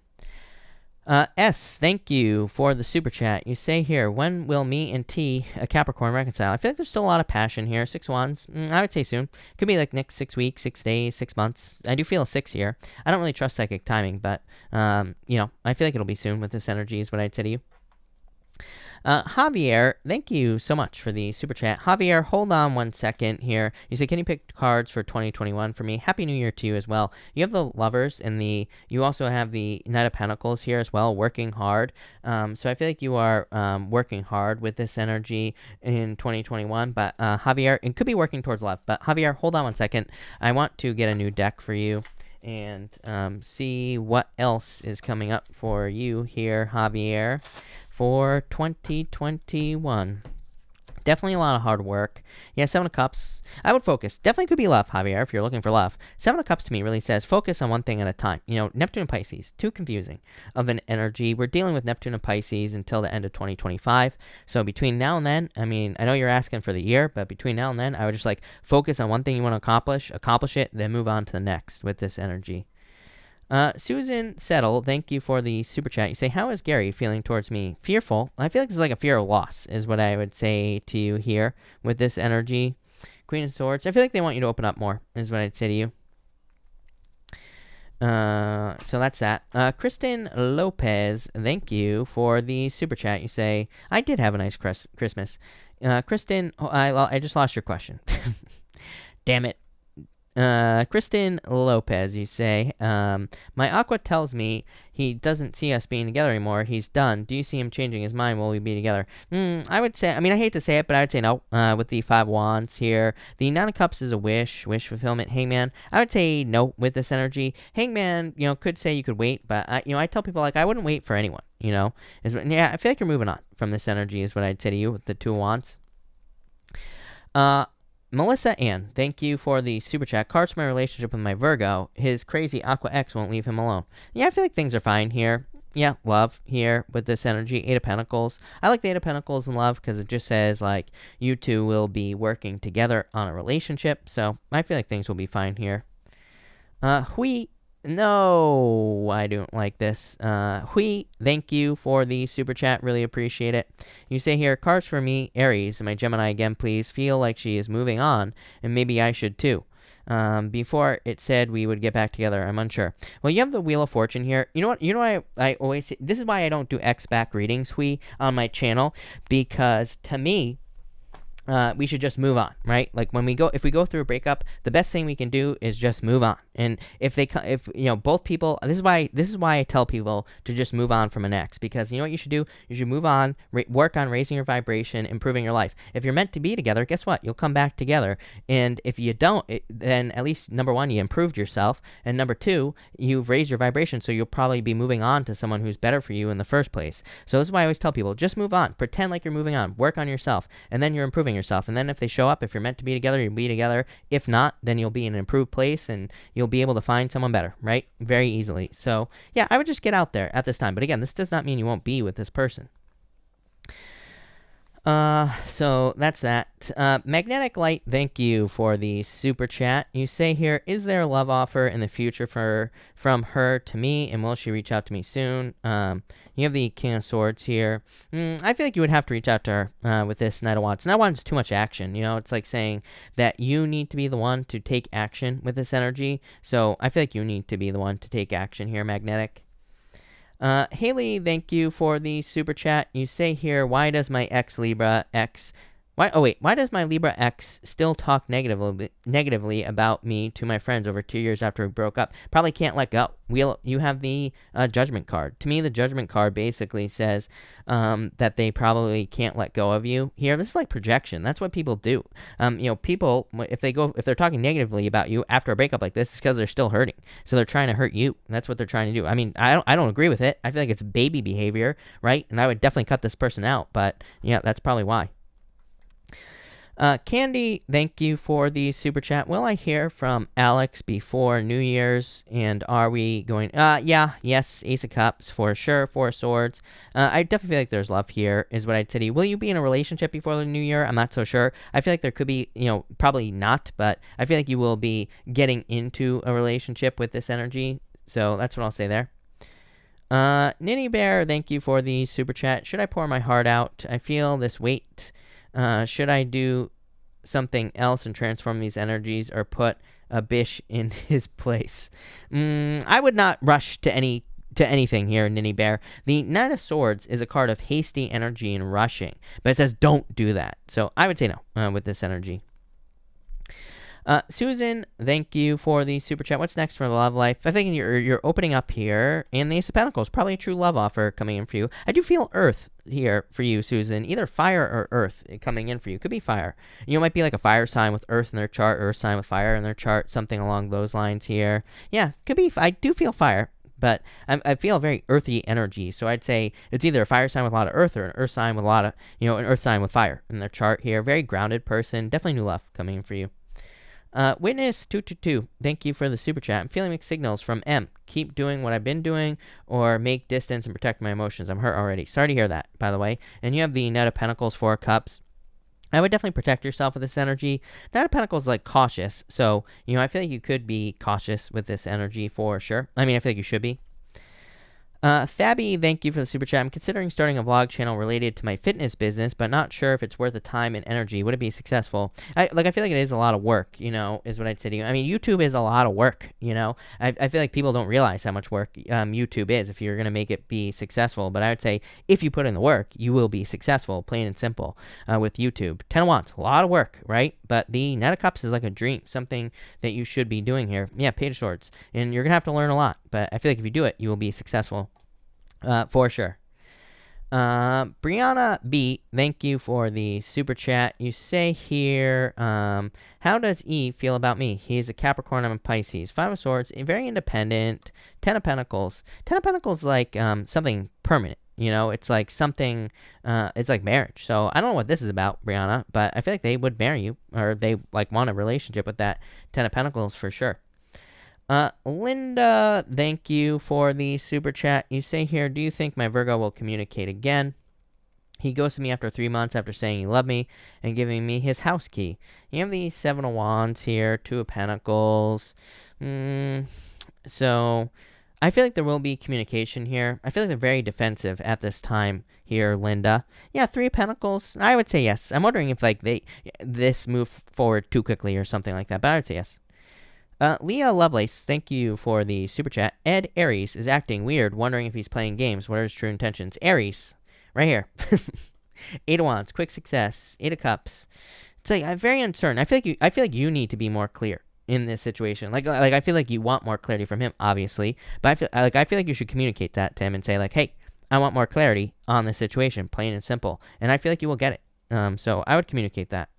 S, thank you for the super chat. You say here, when will me and T, a Capricorn, reconcile? I feel like there's still a lot of passion here. 6 wands, I would say soon. Could be like next 6 weeks, 6 days, 6 months. I do feel a 6 here. I don't really trust psychic timing, but, I feel like it'll be soon with this energy is what I'd say to you. Javier, thank you so much for the super chat. Javier, hold on 1 second here. You say, can you pick cards for 2021 for me? Happy New Year to you as well. You have the Lovers and you also have the Knight of Pentacles here as well, working hard. So I feel like you are working hard with this energy in 2021. But Javier, it could be working towards love. But Javier, hold on 1 second. I want to get a new deck for you and see what else is coming up for you here, Javier, for 2021. Definitely a lot of hard work. Yeah, Seven of Cups. I would focus. Definitely could be love, Javier, if you're looking for love. Seven of Cups to me really says focus on one thing at a time. Neptune and Pisces, too confusing of an energy. We're dealing with Neptune and Pisces until the end of 2025. So between now and then, I mean, I know you're asking for the year, but between now and then, I would just focus on one thing you want to accomplish it, then move on to the next with this energy. Susan Settle, thank you for the super chat. You say, how is Gary feeling towards me? Fearful. I feel like it's like a fear of loss is what I would say to you here with this energy. Queen of Swords. I feel like they want you to open up more is what I'd say to you. So that's that. Kristen Lopez, thank you for the super chat. You say, I did have a nice Christmas. Kristen, I just lost your question. Damn it. Kristen Lopez, you say, my Aqua tells me he doesn't see us being together anymore. He's done. Do you see him changing his mind? Will we be together? I would say, I mean, I hate to say it, but I would say no, with the 5 wands here. The 9 of Cups is a wish fulfillment. Hangman, I would say no with this energy. Hangman, could say you could wait, but I tell people, I wouldn't wait for anyone, I feel like you're moving on from this energy is what I'd say to you with the 2 wands. Melissa Ann, thank you for the super chat. Cards from my relationship with my Virgo. His crazy Aqua X won't leave him alone. Yeah, I feel like things are fine here. Yeah, love here with this energy. 8 of Pentacles. I like the 8 of Pentacles in love because it just says, you two will be working together on a relationship. So I feel like things will be fine here. No, I don't like this. Thank you for the super chat. Really appreciate it. You say here, cards for me, Aries, my Gemini again, please. Feel like she is moving on, and maybe I should too. Before it said we would get back together, I'm unsure. Well, you have the Wheel of Fortune here. You know what I always say? This is why I don't do X-back readings, on my channel, because to me, we should just move on, right? If we go through a breakup, the best thing we can do is just move on. And if both people, this is why I tell people to just move on from an ex, because you know what you should do? You should move on, work on raising your vibration, improving your life. If you're meant to be together, guess what? You'll come back together. And if you don't, then at least number 1, you improved yourself, and number 2, you've raised your vibration, so you'll probably be moving on to someone who's better for you in the first place. So this is why I always tell people, just move on, pretend like you're moving on, work on yourself, and then you're improving yourself. And then if they show up, if you're meant to be together, you'll be together. If not, then you'll be in an improved place and you'll be able to find someone better, right? Very easily. So yeah, I would just get out there at this time. But again, this does not mean you won't be with this person. So that's that. Magnetic Light, thank you for the super chat. You say here, is there a love offer in the future from her to me, and will she reach out to me soon? You have the King of Swords here. I feel like you would have to reach out to her with this Knight of Wands. Knight of Wands is too much action. It's like saying that you need to be the one to take action with this energy. So I feel like you need to be the one to take action here, Magnetic. Haley, thank you for the super chat. You say here, why does my ex Libra ex Why does my Libra ex still talk negatively about me to my friends over 2 years after we broke up? Probably can't let go. You have the Judgment card. To me, the Judgment card basically says that they probably can't let go of you. Here, this is like projection. That's what people do. People, if they're talking negatively about you after a breakup like this, it's because they're still hurting. So they're trying to hurt you. That's what they're trying to do. I mean, I don't agree with it. I feel like it's baby behavior, right? And I would definitely cut this person out. But yeah, that's probably why. Candy, thank you for the super chat. Will I hear from Alex before New Year's? And are we going? Yes, Ace of Cups for sure. Four of Swords. I definitely feel like there's love here, is what I'd say to you. Will you be in a relationship before the New Year? I'm not so sure. I feel like there could be, probably not, but I feel like you will be getting into a relationship with this energy. So that's what I'll say there. Ninny Bear, thank you for the super chat. Should I pour my heart out? I feel this weight. Should I do something else and transform these energies, or put a bish in his place? I would not rush to anything here, Ninny Bear. The Knight of Swords is a card of hasty energy and rushing, but it says don't do that. So I would say no with this energy. Susan, thank you for the super chat. What's next for the love life? I think you're opening up here, and the Ace of Pentacles, probably a true love offer coming in for you. I do feel earth here for you, Susan. Either fire or earth coming in for you. Could be fire. You might be like a fire sign with earth in their chart, or a sign with fire in their chart, something along those lines here. Yeah, could be. I do feel fire, but I feel very earthy energy. So I'd say it's either a fire sign with a lot of earth, or an earth sign with a lot of, an earth sign with fire in their chart here. Very grounded person. Definitely new love coming in for you. Witness 222, thank you for the super chat. I'm feeling mixed signals from M. Keep doing what I've been doing, or make distance and protect my emotions. I'm hurt already. Sorry to hear that, by the way. And you have the Knight of Pentacles, 4 of Cups. I would definitely protect yourself with this energy. Knight of Pentacles is like cautious. So, I feel like you could be cautious with this energy for sure. I mean, I feel like you should be. Fabby, thank you for the super chat. I'm considering starting a vlog channel related to my fitness business, but not sure if it's worth the time and energy. Would it be successful? I feel like it is a lot of work, is what I'd say to you. I mean, YouTube is a lot of work, I feel like people don't realize how much work YouTube is if you're going to make it be successful. But I would say if you put in the work, you will be successful, plain and simple, with YouTube. 10 of Wands, a lot of work, right? But the Knight of Cups is like a dream, something that you should be doing here. Yeah, Page of Swords. And you're going to have to learn a lot, but I feel like if you do it, you will be successful. For sure. Brianna B, thank you for the super chat. You say here, how does E feel about me? He's a Capricorn, I'm a Pisces. 5 of Swords, very independent. 10 of Pentacles. 10 of Pentacles like something permanent. It's like something, it's like marriage. So I don't know what this is about, Brianna, but I feel like they would marry you, or they like want a relationship with that 10 of Pentacles for sure. Linda, thank you for the super chat. You say here, do you think my Virgo will communicate again? He ghosted me after 3 months after saying he loved me and giving me his house key. You have the 7 of Wands here, 2 of Pentacles. So I feel like there will be communication here. I feel like they're very defensive at this time here, Linda. Yeah, 3 of Pentacles. I would say yes. I'm wondering if this moved forward too quickly or something like that, but I would say yes. Leah Lovelace, thank you for the super chat. Ed Aries is acting weird, wondering if he's playing games. What are his true intentions? Aries, right here. 8 of Wands, quick success. 8 of Cups. It's like I'm very uncertain. I feel like you need to be more clear in this situation. Like I feel like you want more clarity from him, obviously, but I feel like you should communicate that to him and say like, hey, I want more clarity on this situation, plain and simple. And I feel like you will get it. So I would communicate that.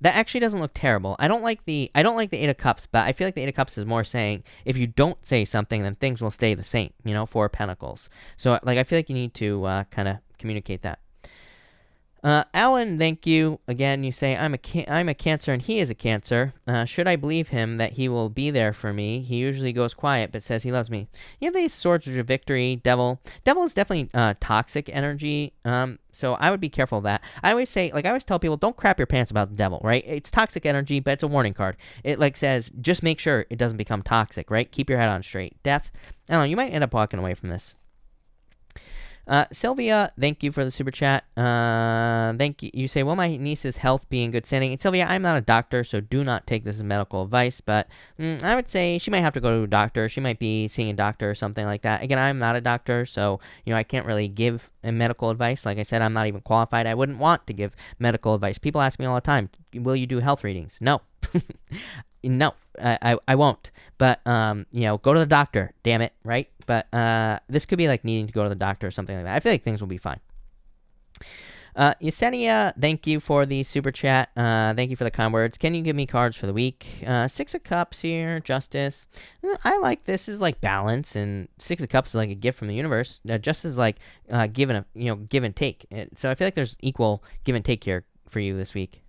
That actually doesn't look terrible. I don't like the 8 of Cups, but I feel like the 8 of Cups is more saying if you don't say something, then things will stay the same, 4 of Pentacles. So I feel like you need to kind of communicate that. Alan, thank you. Again, you say, I'm a Cancer and he is a Cancer. Should I believe him that he will be there for me? He usually goes quiet but says he loves me. You have these Swords of Victory, Devil. Devil is definitely toxic energy. So I would be careful of that. I always tell people, don't crap your pants about the Devil, right? It's toxic energy, but it's a warning card. It says, just make sure it doesn't become toxic, right? Keep your head on straight. Death, I don't know, you might end up walking away from this. Sylvia, thank you for the super chat. Thank you. You say, will my niece's health be in good standing? And Sylvia, I'm not a doctor, so do not take this as medical advice, but I would say she might have to go to a doctor. She might be seeing a doctor or something like that. Again, I'm not a doctor, so, I can't really give medical advice. Like I said, I'm not even qualified. I wouldn't want to give medical advice. People ask me all the time, will you do health readings? No. No, I won't. But, go to the doctor, damn it, right? But this could be like needing to go to the doctor or something like that. I feel like things will be fine. Yesenia, thank you for the super chat. Thank you for the kind words. Can you give me cards for the week? Six of Cups here, Justice. I like this is like balance, and Six of Cups is like a gift from the universe. Justice is like give and take. So I feel like there's equal give and take here for you this week.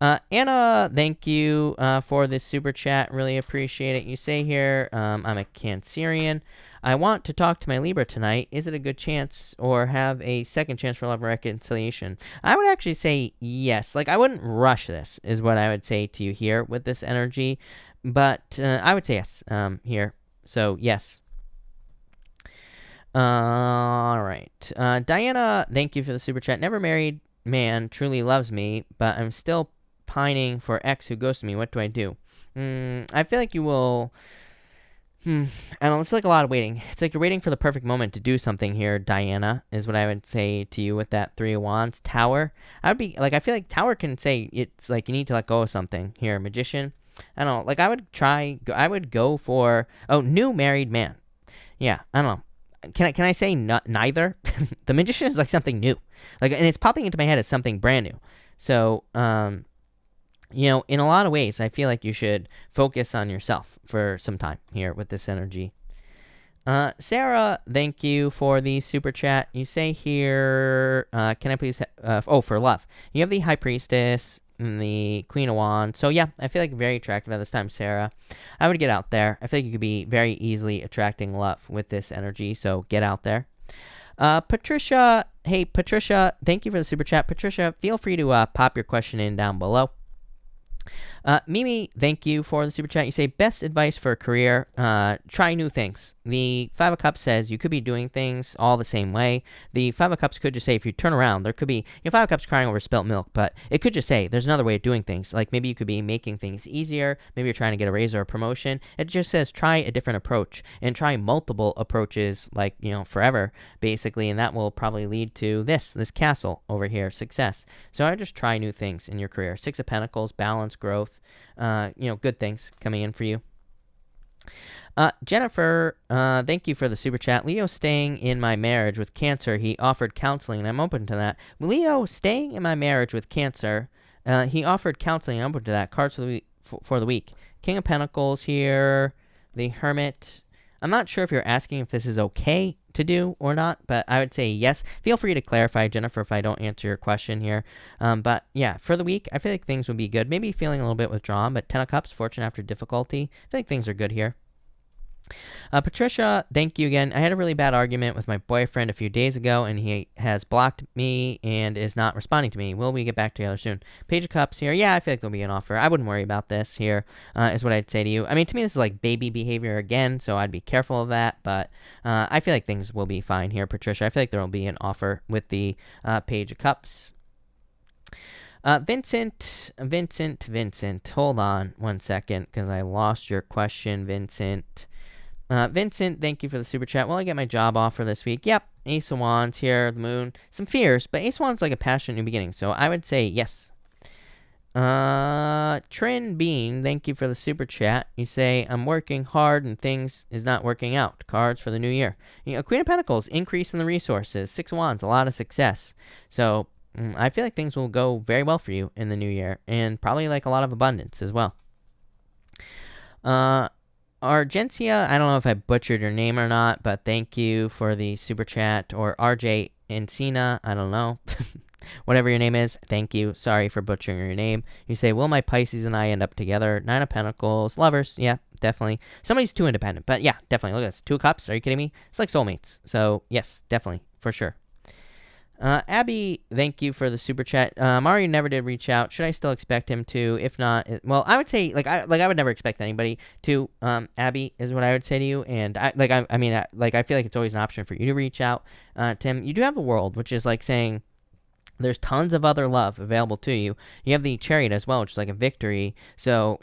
Anna, thank you for this super chat. Really appreciate it. You say here, I'm a Cancerian. I want to talk to my Libra tonight. Is it a good chance or have a second chance for love and reconciliation? I would actually say yes. Like, I wouldn't rush this, is what I would say to you here with this energy. But I would say yes here. So, yes. All right. Diana, thank you for the super chat. Never married man truly loves me, but I'm still pining for ex who ghosted me. What do I do? I feel like you will... I don't know. It's like a lot of waiting. It's like you're waiting for the perfect moment to do something here, Diana, is what I would say to you with that Three of Wands. Tower. I would be like, I feel like Tower can say it's like you need to let go of something here. Magician. I don't know. Like I would go for, new married man. Yeah, I don't know. Can I say neither? The Magician is like something new. Like, and it's popping into my head as something brand new. So, in a lot of ways, I feel like you should focus on yourself for some time here with this energy. Sarah, thank you for the super chat. You say here, can I please, for love. You have the High Priestess and the Queen of Wands. So yeah, I feel like very attractive at this time, Sarah. I would get out there. I feel like you could be very easily attracting love with this energy, so get out there. Patricia, hey, Patricia, thank you for the super chat. Patricia, feel free to pop your question in down below. Mimi, thank you for the super chat. You say, best advice for a career, try new things. The Five of Cups says you could be doing things all the same way. The Five of Cups could just say, if you turn around, there could be, Five of Cups crying over spilt milk, but it could just say, there's another way of doing things. Like, maybe you could be making things easier. Maybe you're trying to get a raise or a promotion. It just says, try a different approach and try multiple approaches, like, forever, basically, and that will probably lead to this castle over here, success. So I just try new things in your career. Six of Pentacles, balance, growth. Good things coming in for you. Jennifer, thank you for the super chat. Leo staying in my marriage with Cancer. He offered counseling, and I'm open to that. Leo staying in my marriage with Cancer. He offered counseling. I'm open to that. Cards for the week. King of Pentacles here. The Hermit. I'm not sure if you're asking if this is okay to do or not, but I would say yes. Feel free to clarify, Jennifer, if I don't answer your question here. But yeah, for the week, I feel like things would be good. Maybe feeling a little bit withdrawn, but 10 of Cups, fortune after difficulty. I feel like things are good here. Patricia, thank you again. I had a really bad argument with my boyfriend a few days ago, and he has blocked me and is not responding to me. Will we get back together soon? Page of Cups here. Yeah, I feel like there'll be an offer. I wouldn't worry about this here, is what I'd say to you. I mean, to me, this is like baby behavior again, so I'd be careful of that, but I feel like things will be fine here, Patricia. I feel like there will be an offer with the Page of Cups. Vincent, hold on one second, because I lost your question, Vincent. Vincent, thank you for the super chat. Will I get my job offer this week? Yep. Ace of Wands here, the Moon. Some fears, but Ace of Wands is like a passionate new beginning, so I would say yes. Trin Bean, thank you for the super chat. You say, I'm working hard and things is not working out. Cards for the new year. Queen of Pentacles, increase in the resources. Six of Wands, a lot of success. So I feel like things will go very well for you in the new year, and probably like a lot of abundance as well. Argentia, I don't know if I butchered your name or not, but thank you for the super chat. Or RJ Encina, I don't know. Whatever your name is, thank you. Sorry for butchering your name. You say, will my Pisces and I end up together? Nine of Pentacles, lovers, yeah, definitely. Somebody's too independent, but yeah, definitely. Look at this, Two of Cups, are you kidding me? It's like soulmates. So yes, definitely, for sure. Abby, thank you for the super chat. Mario never did reach out. Should I still expect him to? If not, well, I would say I would never expect anybody to. Abby is what I would say to you, and I feel like it's always an option for you to reach out. Tim, you do have the world, which is like saying there's tons of other love available to you. You have the Chariot as well, which is like a victory. So,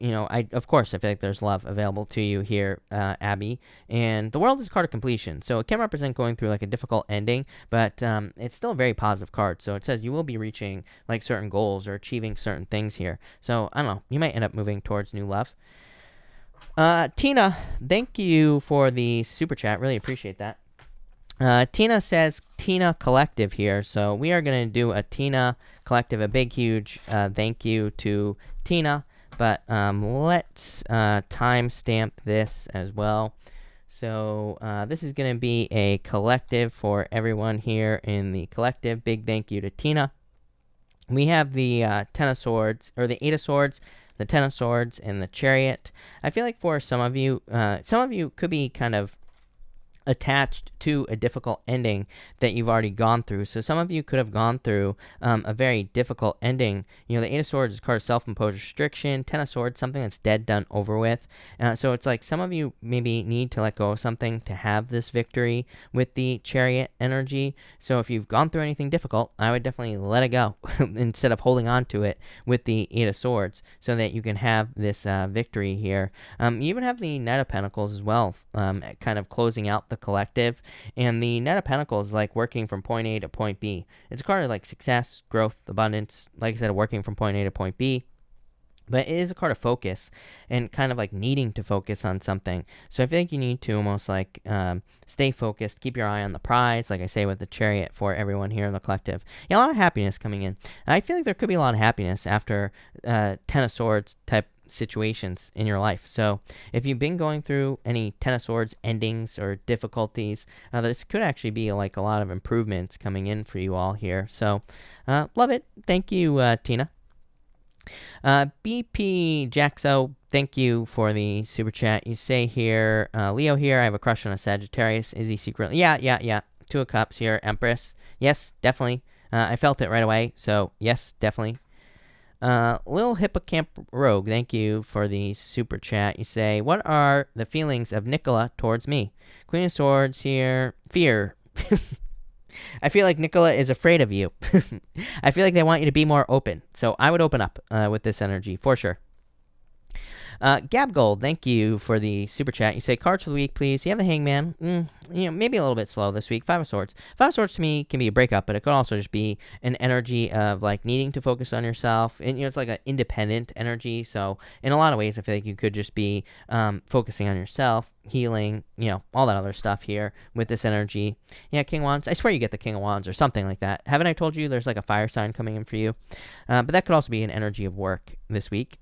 of course, I feel like there's love available to you here, Abby. And the World is a card of completion. So it can represent going through like a difficult ending, but it's still a very positive card. So it says you will be reaching like certain goals or achieving certain things here. So, I don't know. You might end up moving towards new love. Tina, thank you for the super chat. Really appreciate that. Tina says Tina Collective here, so we are going to do a Tina Collective, a big, huge thank you to Tina, but let's timestamp this as well. So this is going to be a collective for everyone here in the collective. Big thank you to Tina. We have the Ten of Swords, or the Eight of Swords, the Ten of Swords, and the Chariot. I feel like for some of you could be kind of attached to a difficult ending that you've already gone through. So some of you could have gone through a very difficult ending. The Eight of Swords is card of self-imposed restriction. Ten of Swords, something that's dead, done, over with. So it's like some of you maybe need to let go of something to have this victory with the Chariot energy. So if you've gone through anything difficult, I would definitely let it go instead of holding on to it with the Eight of Swords so that you can have this victory here. You even have the Knight of Pentacles as well, kind of closing out the collective. And the Knight of Pentacles is like working from point A to point B. It's a card of like success, growth, abundance, like I said, working from point A to point B. But it is a card of focus and kind of like needing to focus on something. So I feel like you need to almost like stay focused, keep your eye on the prize, like I say with the Chariot for everyone here in the collective. Yeah, a lot of happiness coming in. I feel like there could be a lot of happiness after Ten of Swords type situations in your life. So if you've been going through any Ten of Swords endings or difficulties, this could actually be like a lot of improvements coming in for you all here. So love it. Thank you, Tina. BP Jaxo, thank you for the super chat. You say here, Leo here, I have a crush on a Sagittarius. Is he secretly? Yeah. Two of Cups here, Empress. Yes, definitely. I felt it right away. So yes, definitely. Lil Hippocamp Rogue, thank you for the super chat. You say, what are the feelings of Nicola towards me? Queen of Swords here. Fear. I feel like Nicola is afraid of you. I feel like they want you to be more open. So I would open up with this energy for sure. Gab Gold, thank you for the super chat. You say, cards for the week, please. You have the Hangman. Maybe a little bit slow this week. Five of Swords. Five of Swords to me can be a breakup, but it could also just be an energy of like needing to focus on yourself. And it's like an independent energy. So in a lot of ways, I feel like you could just be focusing on yourself, healing, all that other stuff here with this energy. Yeah, King of Wands. I swear you get the King of Wands or something like that. Haven't I told you there's like a fire sign coming in for you? But that could also be an energy of work this week.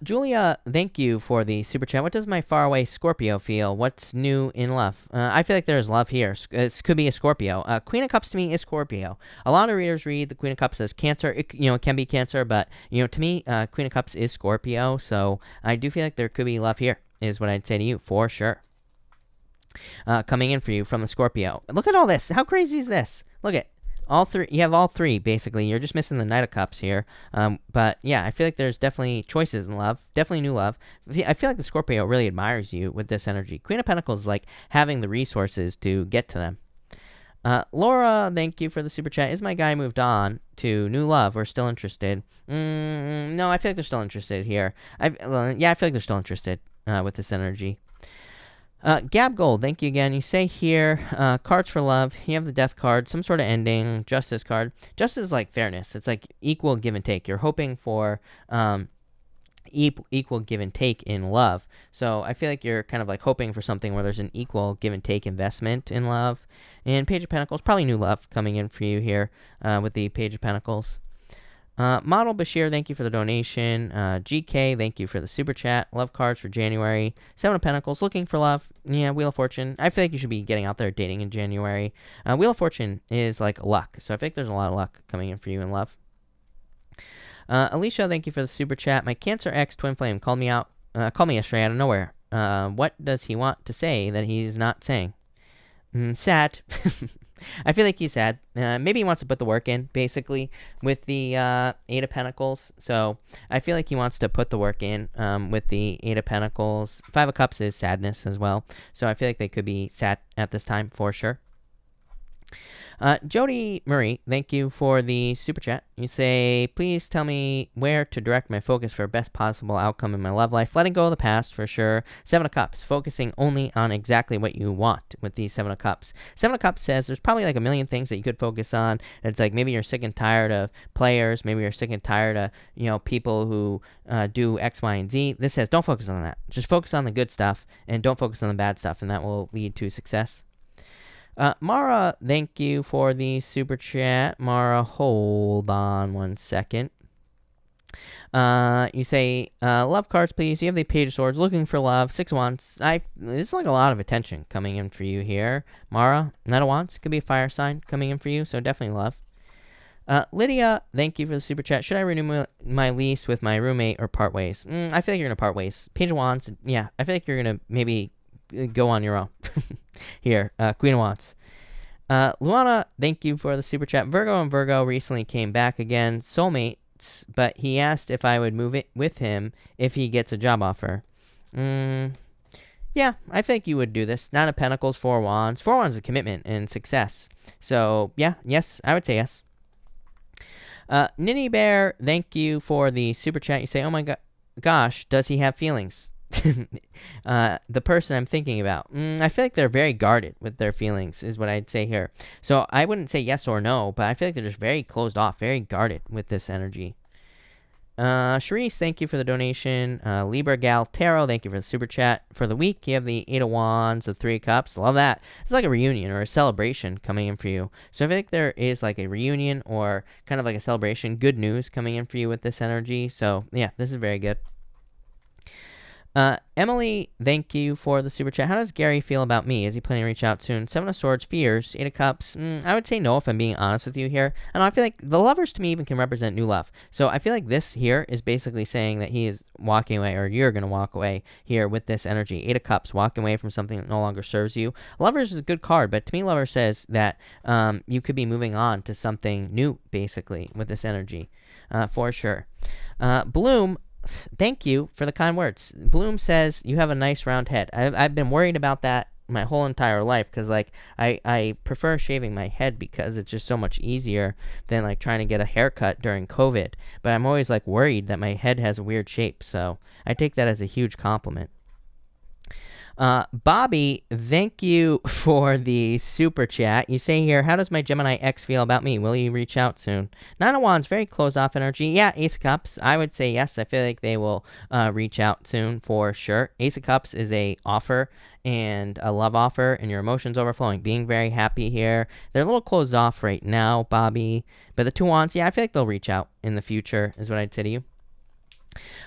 Julia, thank you for the super chat. What does my faraway Scorpio feel? What's new in love? I feel like there's love here. This could be a Scorpio. Queen of Cups to me is Scorpio. A lot of readers read the Queen of Cups as Cancer. It can be Cancer, but to me, Queen of Cups is Scorpio. So I do feel like there could be love here, is what I'd say to you for sure. Coming in for you from the Scorpio. Look at all this. How crazy is this? Look at all three. You have all three, basically. You're just missing the Knight of Cups here. But yeah, I feel like there's definitely choices in love. Definitely new love. I feel like the Scorpio really admires you with this energy. Queen of Pentacles is like having the resources to get to them. Laura, thank you for the super chat. Is my guy moved on to new love or still interested? No, I feel like they're still interested here. I feel like they're still interested with this energy. Gab Gold, thank you again. You say here, cards for love. You have the Death card, some sort of ending, Justice card. Justice is like fairness. It's like equal give and take. You're hoping for equal give and take in love. So I feel like you're kind of like hoping for something where there's an equal give and take investment in love. And Page of Pentacles, probably new love coming in for you here with the Page of Pentacles. Model Bashir, thank you for the donation. GK, thank you for the super chat. Love cards for January. Seven of Pentacles, looking for love. Yeah, Wheel of Fortune. I feel like you should be getting out there dating in January. Wheel of Fortune is like luck. So I think there's a lot of luck coming in for you in love. Alicia, thank you for the super chat. My Cancer ex twin flame called me yesterday out of nowhere. What does he want to say that he's not saying? Sad. I feel like he's sad. Maybe he wants to put the work in, basically, with the Eight of Pentacles. So I feel like he wants to put the work in with the Eight of Pentacles. Five of Cups is sadness as well. So I feel like they could be sad at this time for sure. Jody Murray, thank you for the super chat. You say, please tell me where to direct my focus for best possible outcome in my love life. Letting go of the past for sure. Seven of Cups, focusing only on exactly what you want with these Seven of Cups. Seven of Cups says there's probably like a million things that you could focus on. It's like maybe you're sick and tired of players. Maybe you're sick and tired of, people who do X, Y, and Z. This says don't focus on that. Just focus on the good stuff and don't focus on the bad stuff, and that will lead to success. Mara, thank you for the super chat. Mara, hold on one second. You say, love cards, please. You have the Page of Swords, looking for love. Six of Wands. It's like a lot of attention coming in for you here. Mara, Knight of Wands. Could be a fire sign coming in for you, so definitely love. Lydia, thank you for the super chat. Should I renew my lease with my roommate or part ways? I feel like you're going to part ways. Page of Wands, yeah. I feel like you're going to maybe go on your own. Here, Queen of Wands. Luana, thank you for the super chat. Virgo and Virgo recently came back again, soulmates, but he asked if I would move it with him if he gets a job offer. Yeah, I think you would do this. Nine of Pentacles, Four of Wands. Four of Wands is a commitment and success. So, yeah, yes, I would say yes. Ninny Bear, thank you for the super chat. You say, oh my gosh, does he have feelings? The person I'm thinking about. I feel like they're very guarded with their feelings is what I'd say here. So I wouldn't say yes or no, but I feel like they're just very closed off, very guarded with this energy. Charisse, thank you for the donation. Libra Gal Tarot, thank you for the super chat. For the week, you have the Eight of Wands, the Three of Cups. Love that. It's like a reunion or a celebration coming in for you. So I feel like there is like a reunion or kind of like a celebration. Good news coming in for you with this energy. So yeah, this is very good. Emily, thank you for the super chat. How does Gary feel about me? Is he planning to reach out soon? Seven of Swords, fears. Eight of Cups. I would say no if I'm being honest with you here. And I feel like the lovers to me even can represent new love. So I feel like this here is basically saying that he is walking away, or you're going to walk away here with this energy. Eight of Cups, walking away from something that no longer serves you. Lovers is a good card, but to me, Lover says that you could be moving on to something new, basically, with this energy, for sure. Bloom, thank you for the kind words. Bloom says you have a nice round head. I've been worried about that my whole entire life because like I prefer shaving my head because it's just so much easier than like trying to get a haircut during COVID. But I'm always like worried that my head has a weird shape, so I take that as a huge compliment. Bobby, thank you for the super chat. You say here, how does my Gemini X feel about me? Will you reach out soon? Nine of Wands, very closed off energy. Yeah, Ace of Cups, I would say yes. I feel like they will reach out soon for sure. Ace of Cups is a offer and a love offer, and your emotions overflowing, being very happy here. They're a little closed off right now, Bobby. But the Two Wands, yeah, I feel like they'll reach out in the future is what I'd say to you.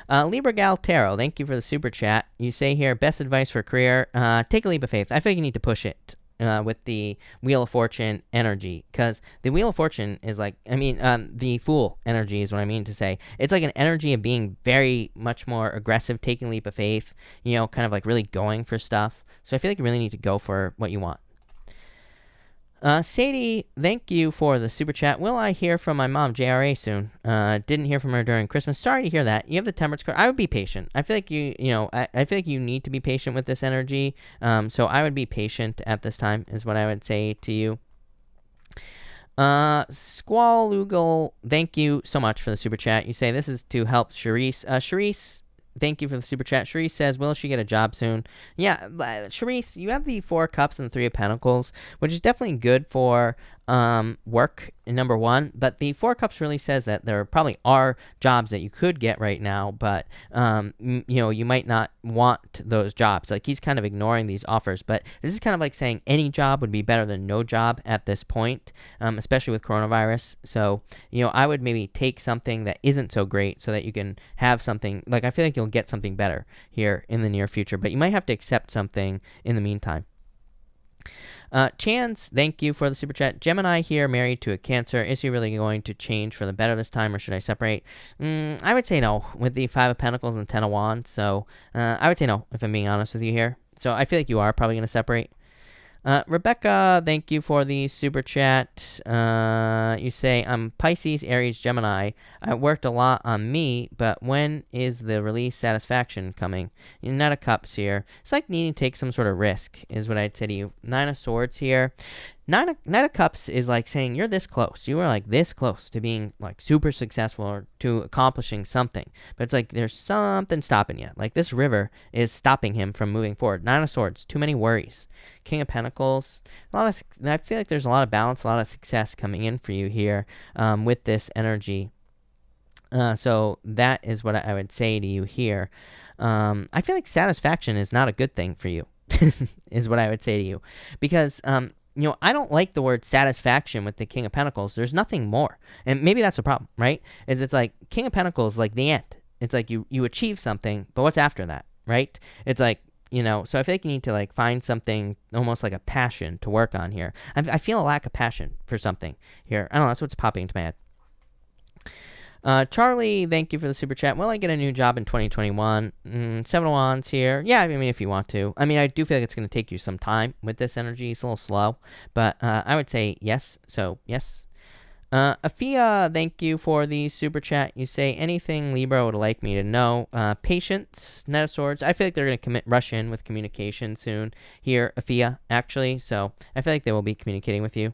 Libra Gal Tarot, thank you for the super chat. You say here, best advice for career, take a leap of faith. I feel like you need to push it with the Wheel of Fortune energy, because the Wheel of Fortune is like, the Fool energy is what I mean to say. It's like an energy of being very much more aggressive, taking a leap of faith, kind of like really going for stuff. So I feel like you really need to go for what you want. Sadie, thank you for the super chat. Will I hear from my mom, JRA, soon? Didn't hear from her during Christmas. Sorry to hear that. You have the Temperance card. I would be patient. I feel like I feel like you need to be patient with this energy. So I would be patient at this time is what I would say to you. Squalugal, thank you so much for the super chat. You say this is to help Charisse. Charisse, thank you for the super chat. Charisse says, will she get a job soon? Yeah, Charisse, you have the Four Cups and the Three of Pentacles, which is definitely good for work, number one. But the Four Cups really says that there probably are jobs that you could get right now, but, you might not want those jobs. Like, he's kind of ignoring these offers. But this is kind of like saying any job would be better than no job at this point, especially with coronavirus. So, I would maybe take something that isn't so great so that you can have something. Like, I feel like you'll get something better here in the near future, but you might have to accept something in the meantime. Chance, thank you for the super chat. Gemini here, married to a Cancer. Is he really going to change for the better this time, or should I separate? I would say no with the Five of Pentacles and Ten of Wands. So I would say no if I'm being honest with you here. So I feel like you are probably going to separate. Rebecca, thank you for the super chat. You say, I'm Pisces, Aries, Gemini. I worked a lot on me, but when is the release satisfaction coming? Nine of Cups here. It's like needing to take some sort of risk, is what I'd say to you. Nine of Swords here. Nine of Cups is like saying you're this close. You are like this close to being like super successful or to accomplishing something. But it's like there's something stopping you. Like this river is stopping him from moving forward. Nine of Swords, too many worries. King of Pentacles, I feel like there's a lot of balance, a lot of success coming in for you here with this energy. So that is what I would say to you here. I feel like satisfaction is not a good thing for you, is what I would say to you. Because I don't like the word satisfaction with the King of Pentacles. There's nothing more. And maybe that's a problem, right? It's like King of Pentacles, like the end. It's like you achieve something, but what's after that, right? It's like, so I feel like you need to like find something almost like a passion to work on here. I feel a lack of passion for something here. I don't know. That's what's popping into my head. Charlie, thank you for the super chat. Will I get a new job in 2021? Seven of Wands here. Yeah, I mean, if you want to. I mean, I do feel like it's going to take you some time with this energy. It's a little slow, but I would say yes. So, yes. Afia, thank you for the super chat. You say, anything Libra would like me to know? Patience, Knight of Swords. I feel like they're going to rush in with communication soon here, Afia, actually. So, I feel like they will be communicating with you.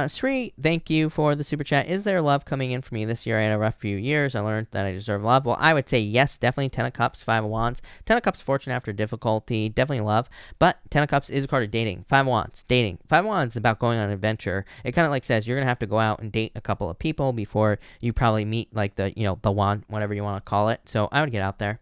Sri, thank you for the super chat. Is there love coming in for me this year? I had a rough few years. I learned that I deserve love. Well, I would say yes, definitely. Ten of Cups, Five of Wands. Ten of Cups, fortune after difficulty. Definitely love. But Ten of Cups is a card of dating. Five of Wands, dating. Five of Wands is about going on an adventure. It kind of like says you're going to have to go out and date a couple of people before you probably meet like the one, whatever you want to call it. So I would get out there.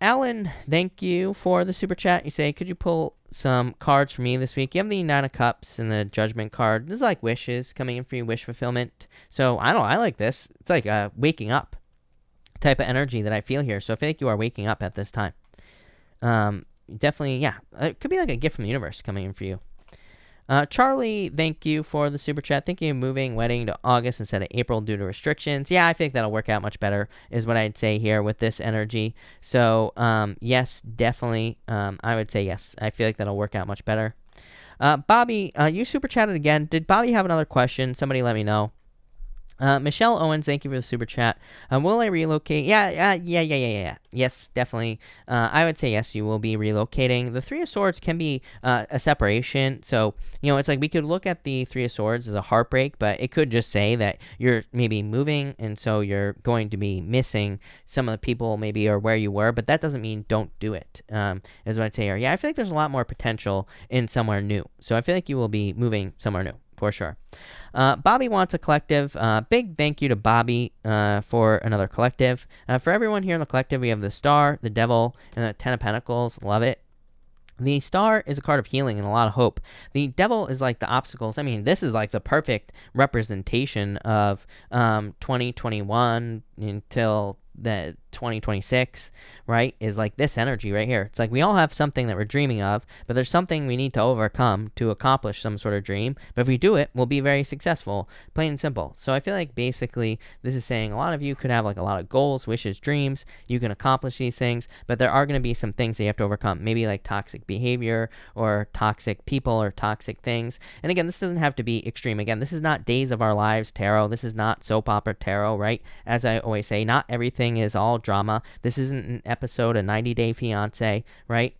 Alan, thank you for the super chat. You say, could you pull some cards for me this week? You have the Nine of Cups and the Judgment card. This is like wishes coming in for you, wish fulfillment. So I don't know, I like this. It's like a waking up type of energy that I feel here. So I feel like you are waking up at this time. Definitely, yeah. It could be like a gift from the universe coming in for you. Charlie, thank you for the super chat. Thinking of moving wedding to August instead of April due to restrictions. Yeah, I think that'll work out much better is what I'd say here with this energy. So, yes, definitely. I would say yes. I feel like that'll work out much better. Bobby, you super chatted again. Did Bobby have another question? Somebody let me know. Michelle Owens, thank you for the super chat. Will I relocate? Yeah. Yes, definitely. I would say yes, you will be relocating. The Three of Swords can be a separation. So, it's like we could look at the Three of Swords as a heartbreak, but it could just say that you're maybe moving, and so you're going to be missing some of the people maybe or where you were, but that doesn't mean don't do it, is what I'd say here. Yeah, I feel like there's a lot more potential in somewhere new. So I feel like you will be moving somewhere new. For sure. Bobby wants a collective. Big thank you to Bobby for another collective. For everyone here in the collective, we have the Star, the Devil, and the Ten of Pentacles. Love it. The Star is a card of healing and a lot of hope. The Devil is like the obstacles. I mean, this is like the perfect representation of 2021 until the 2026, right? Is like this energy right here. It's like we all have something that we're dreaming of, but there's something we need to overcome to accomplish some sort of dream. But if we do it, we'll be very successful, plain and simple. So I feel like basically this is saying a lot of you could have like a lot of goals, wishes, dreams. You can accomplish these things, but there are going to be some things that you have to overcome. Maybe like toxic behavior or toxic people or toxic things. And again, this doesn't have to be extreme. Again, this is not Days of Our Lives tarot. This is not soap opera tarot, right? As I always say, not everything is all drama. This isn't an episode of 90 Day Fiance, right?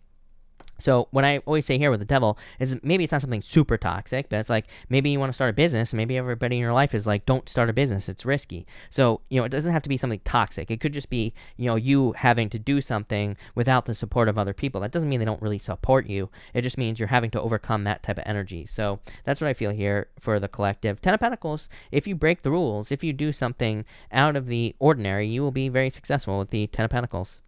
So what I always say here with the Devil is maybe it's not something super toxic, but it's like maybe you want to start a business. Maybe everybody in your life is like, don't start a business. It's risky. So, it doesn't have to be something toxic. It could just be, you having to do something without the support of other people. That doesn't mean they don't really support you. It just means you're having to overcome that type of energy. So that's what I feel here for the collective. Ten of Pentacles, if you break the rules, if you do something out of the ordinary, you will be very successful with the Ten of Pentacles.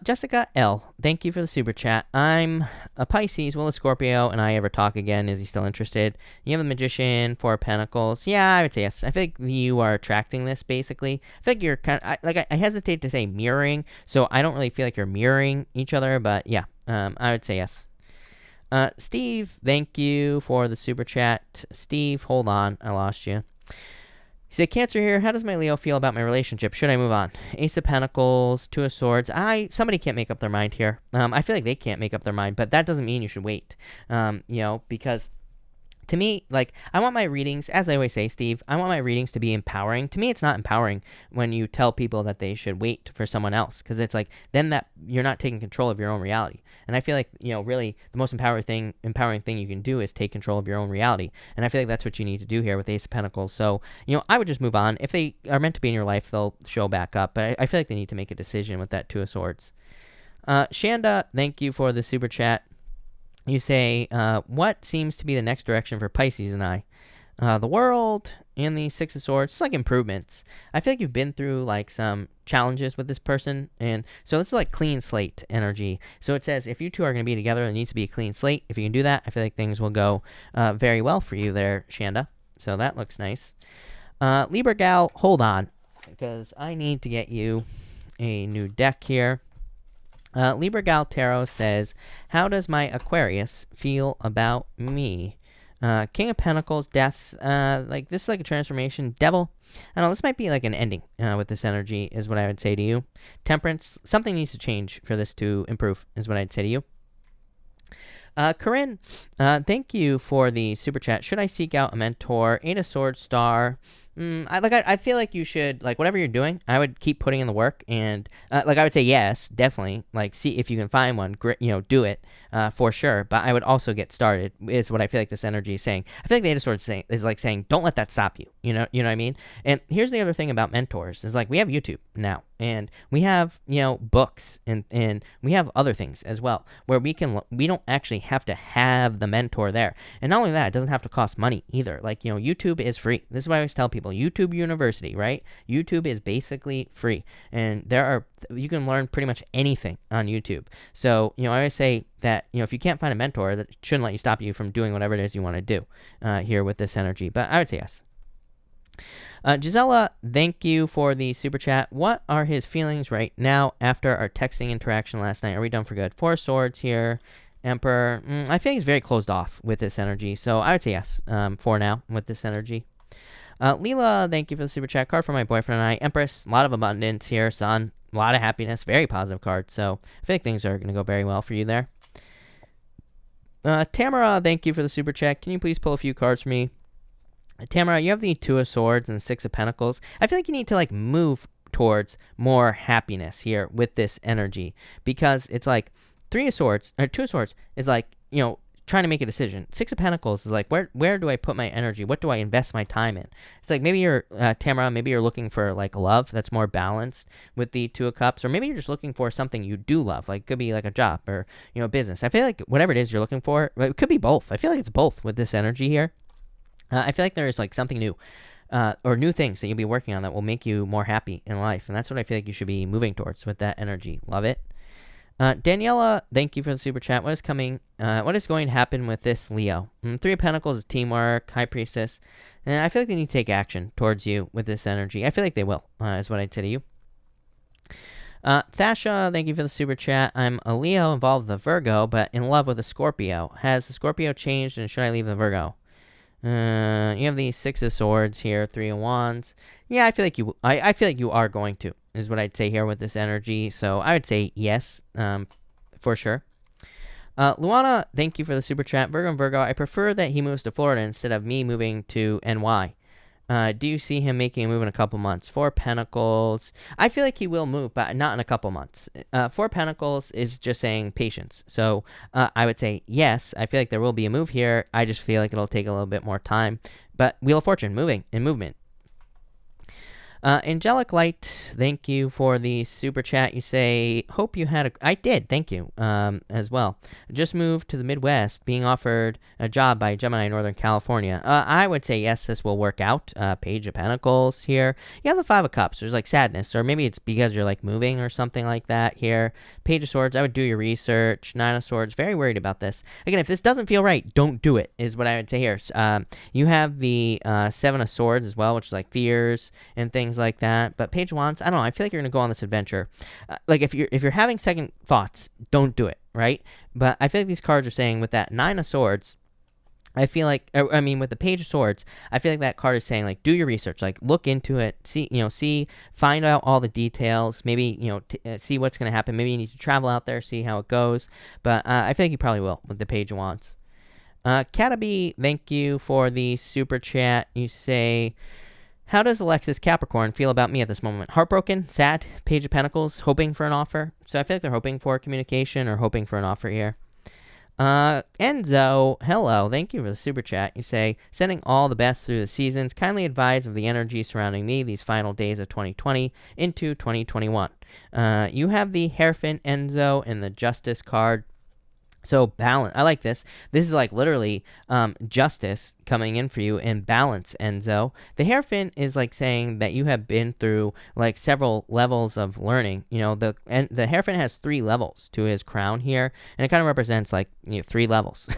Jessica L, thank you for the super chat. I'm a Pisces. Will a Scorpio and I ever talk again? Is he still interested? You have the Magician, Four of Pentacles. Yeah, I would say yes. I think you are attracting this, basically. I think you're kind of, I hesitate to say mirroring, so I don't really feel like you're mirroring each other, but yeah, I would say yes. Steve, thank you for the super chat. Steve, hold on. I lost you. say, Cancer here, how does my Leo feel about my relationship? Should I move on? Ace of Pentacles, Two of Swords. Somebody can't make up their mind here. I feel like they can't make up their mind, but that doesn't mean you should wait. Because to me, like, I want my readings, as I always say, Steve, I want my readings to be empowering. To me, it's not empowering when you tell people that they should wait for someone else, because it's like, then that you're not taking control of your own reality. And I feel like, really the most empowering thing you can do is take control of your own reality. And I feel like that's what you need to do here with Ace of Pentacles. So, I would just move on. If they are meant to be in your life, they'll show back up. But I feel like they need to make a decision with that Two of Swords. Shanda, thank you for the super chat. You say, what seems to be the next direction for Pisces and I? The world and the Six of Swords, it's like improvements. I feel like you've been through like some challenges with this person, and so this is like clean slate energy. So it says if you two are going to be together, there needs to be a clean slate. If you can do that, I feel like things will go very well for you there, Shanda. So that looks nice. Libra gal, hold on, because I need to get you a new deck here. Libra Gal Tarot says, how does my Aquarius feel about me? King of Pentacles, Death, like this is like a transformation. Devil, I don't know, this might be like an ending with this energy is what I would say to you. Temperance, something needs to change for this to improve is what I'd say to you. Corinne, thank you for the super chat. Should I seek out a mentor? Eight of Swords, Star. I feel like you should, like, whatever you're doing, I would keep putting in the work, and I would say yes, definitely, like, see if you can find one, do it for sure. But I would also get started is what I feel like this energy is saying. I feel like the Eight of Swords is like saying, don't let that stop you. You know what I mean? And here's the other thing about mentors is like we have YouTube now, and we have books, and we have other things as well where we don't actually have to have the mentor there. And not only that, it doesn't have to cost money either. Like YouTube is free. This is what I always tell people. YouTube University, right? YouTube is basically free, and you can learn pretty much anything on YouTube. So I always say that if you can't find a mentor, that shouldn't let you stop you from doing whatever it is you want to do here with this energy. But I would say yes. Gisela, thank you for the super chat. What are his feelings right now after our texting interaction last night? Are we done for good? Four of Swords here. Emperor, I think he's very closed off with this energy, so I would say yes for now with this energy. Leela, thank you for the super chat. Card for my boyfriend and I. Empress, a lot of abundance here. Sun, a lot of happiness. Very positive card. So I think things are going to go very well for you there. Tamara, thank you for the super chat. Can you please pull a few cards for me? Tamara, you have the Two of Swords and Six of Pentacles. I feel like you need to move towards more happiness here with this energy, because it's like Two of Swords is like, trying to make a decision. Six of Pentacles is like, where do I put my energy? What do I invest my time in? It's like maybe you're, Tamara, maybe you're looking for like love that's more balanced with the Two of Cups, or maybe you're just looking for something you do love, like could be like a job or, a business. I feel like whatever it is you're looking for, it could be both. I feel like it's both with this energy here. I feel like there's like something new. Or new things that you'll be working on that will make you more happy in life. And that's what I feel like you should be moving towards with that energy. Love it. Daniela, thank you for the super chat. What is going to happen with this Leo? Three of Pentacles is teamwork, High Priestess. And I feel like they need to take action towards you with this energy. I feel like they will, is what I'd say to you. Thasha, thank you for the super chat. I'm a Leo involved with a Virgo, but in love with a Scorpio. Has the Scorpio changed, and should I leave the Virgo? You have the Six of Swords here, Three of Wands. Yeah, I feel like I feel like you are going to, is what I'd say here with this energy. So I would say yes, for sure. Luana, thank you for the super chat. Virgo, I prefer that he moves to Florida instead of me moving to NY. Do you see him making a move in a couple months? Four Pentacles. I feel like he will move, but not in a couple months. Four Pentacles is just saying patience. So I would say yes. I feel like there will be a move here. I just feel like it'll take a little bit more time. But Wheel of Fortune, movement. Angelic Light, thank you for the super chat. You say, hope you had I did, thank you, as well. Just moved to the Midwest, being offered a job by Gemini, Northern California. I would say, yes, this will work out. Page of Pentacles here. You have the Five of Cups. There's like sadness, or maybe it's because you're like moving or something like that here. Page of Swords, I would do your research. Nine of Swords, very worried about this. Again, if this doesn't feel right, don't do it, is what I would say here. You have the Seven of Swords as well, which is like fears and things like that. But Page of Wands, I don't know, I feel like you're gonna go on this adventure. Like if you're having second thoughts, don't do it, right? But I feel like these cards are saying with that Nine of Swords, I feel like, I mean, with the Page of Swords, I feel like that card is saying, like, do your research, like, look into it, find out all the details, maybe, see what's going to happen. Maybe you need to travel out there, see how it goes. But I feel like you probably will with the Page of Wands. Cataby, thank you for the super chat. You say, how does Alexis Capricorn feel about me at this moment? Heartbroken, sad, Page of Pentacles, hoping for an offer. So I feel like they're hoping for communication or hoping for an offer here. Enzo, hello, thank you for the super chat. You say, sending all the best through the seasons. Kindly advise of the energy surrounding me these final days of 2020 into 2021. You have the Hierophant, Enzo, and the Justice card. So balance, I like this. This is like literally justice coming in for you, and balance, Enzo. The Hierophant is like saying that you have been through like several levels of learning. The Hierophant has 3 levels to his crown here, and it kind of represents like 3 levels.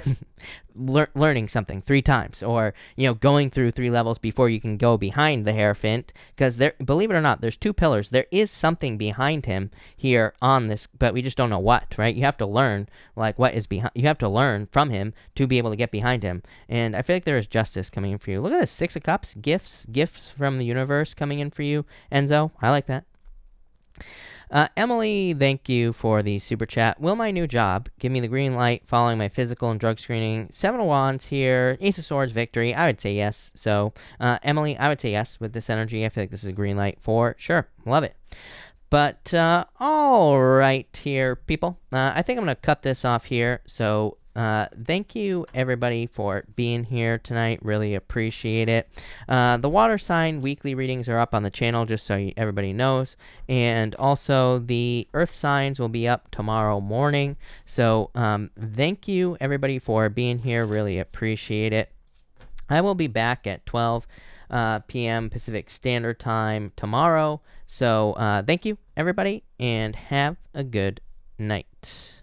Learning something 3 times, or going through 3 levels before you can go behind the Hierophant, because there, believe it or not, there's 2 pillars. There is something behind him here on this, but we just don't know what, right? You have to learn like what is behind, you have to learn from him to be able to get behind him. And I feel like there is justice coming in for you. Look at this, 6 of Cups, gifts from the universe coming in for you, Enzo. I like that. Emily, thank you for the super chat. Will my new job give me the green light following my physical and drug screening? 7 of Wands here, Ace of Swords, victory. I would say yes. So, Emily, I would say yes with this energy. I feel like this is a green light for sure. Love it. But, all right here, people. I think I'm going to cut this off here. So, thank you everybody for being here tonight. Really appreciate it. The water sign weekly readings are up on the channel, just so everybody knows. And also the earth signs will be up tomorrow morning. So thank you everybody for being here. Really appreciate it. I will be back at 12 p.m. Pacific Standard Time tomorrow. So thank you everybody, and have a good night.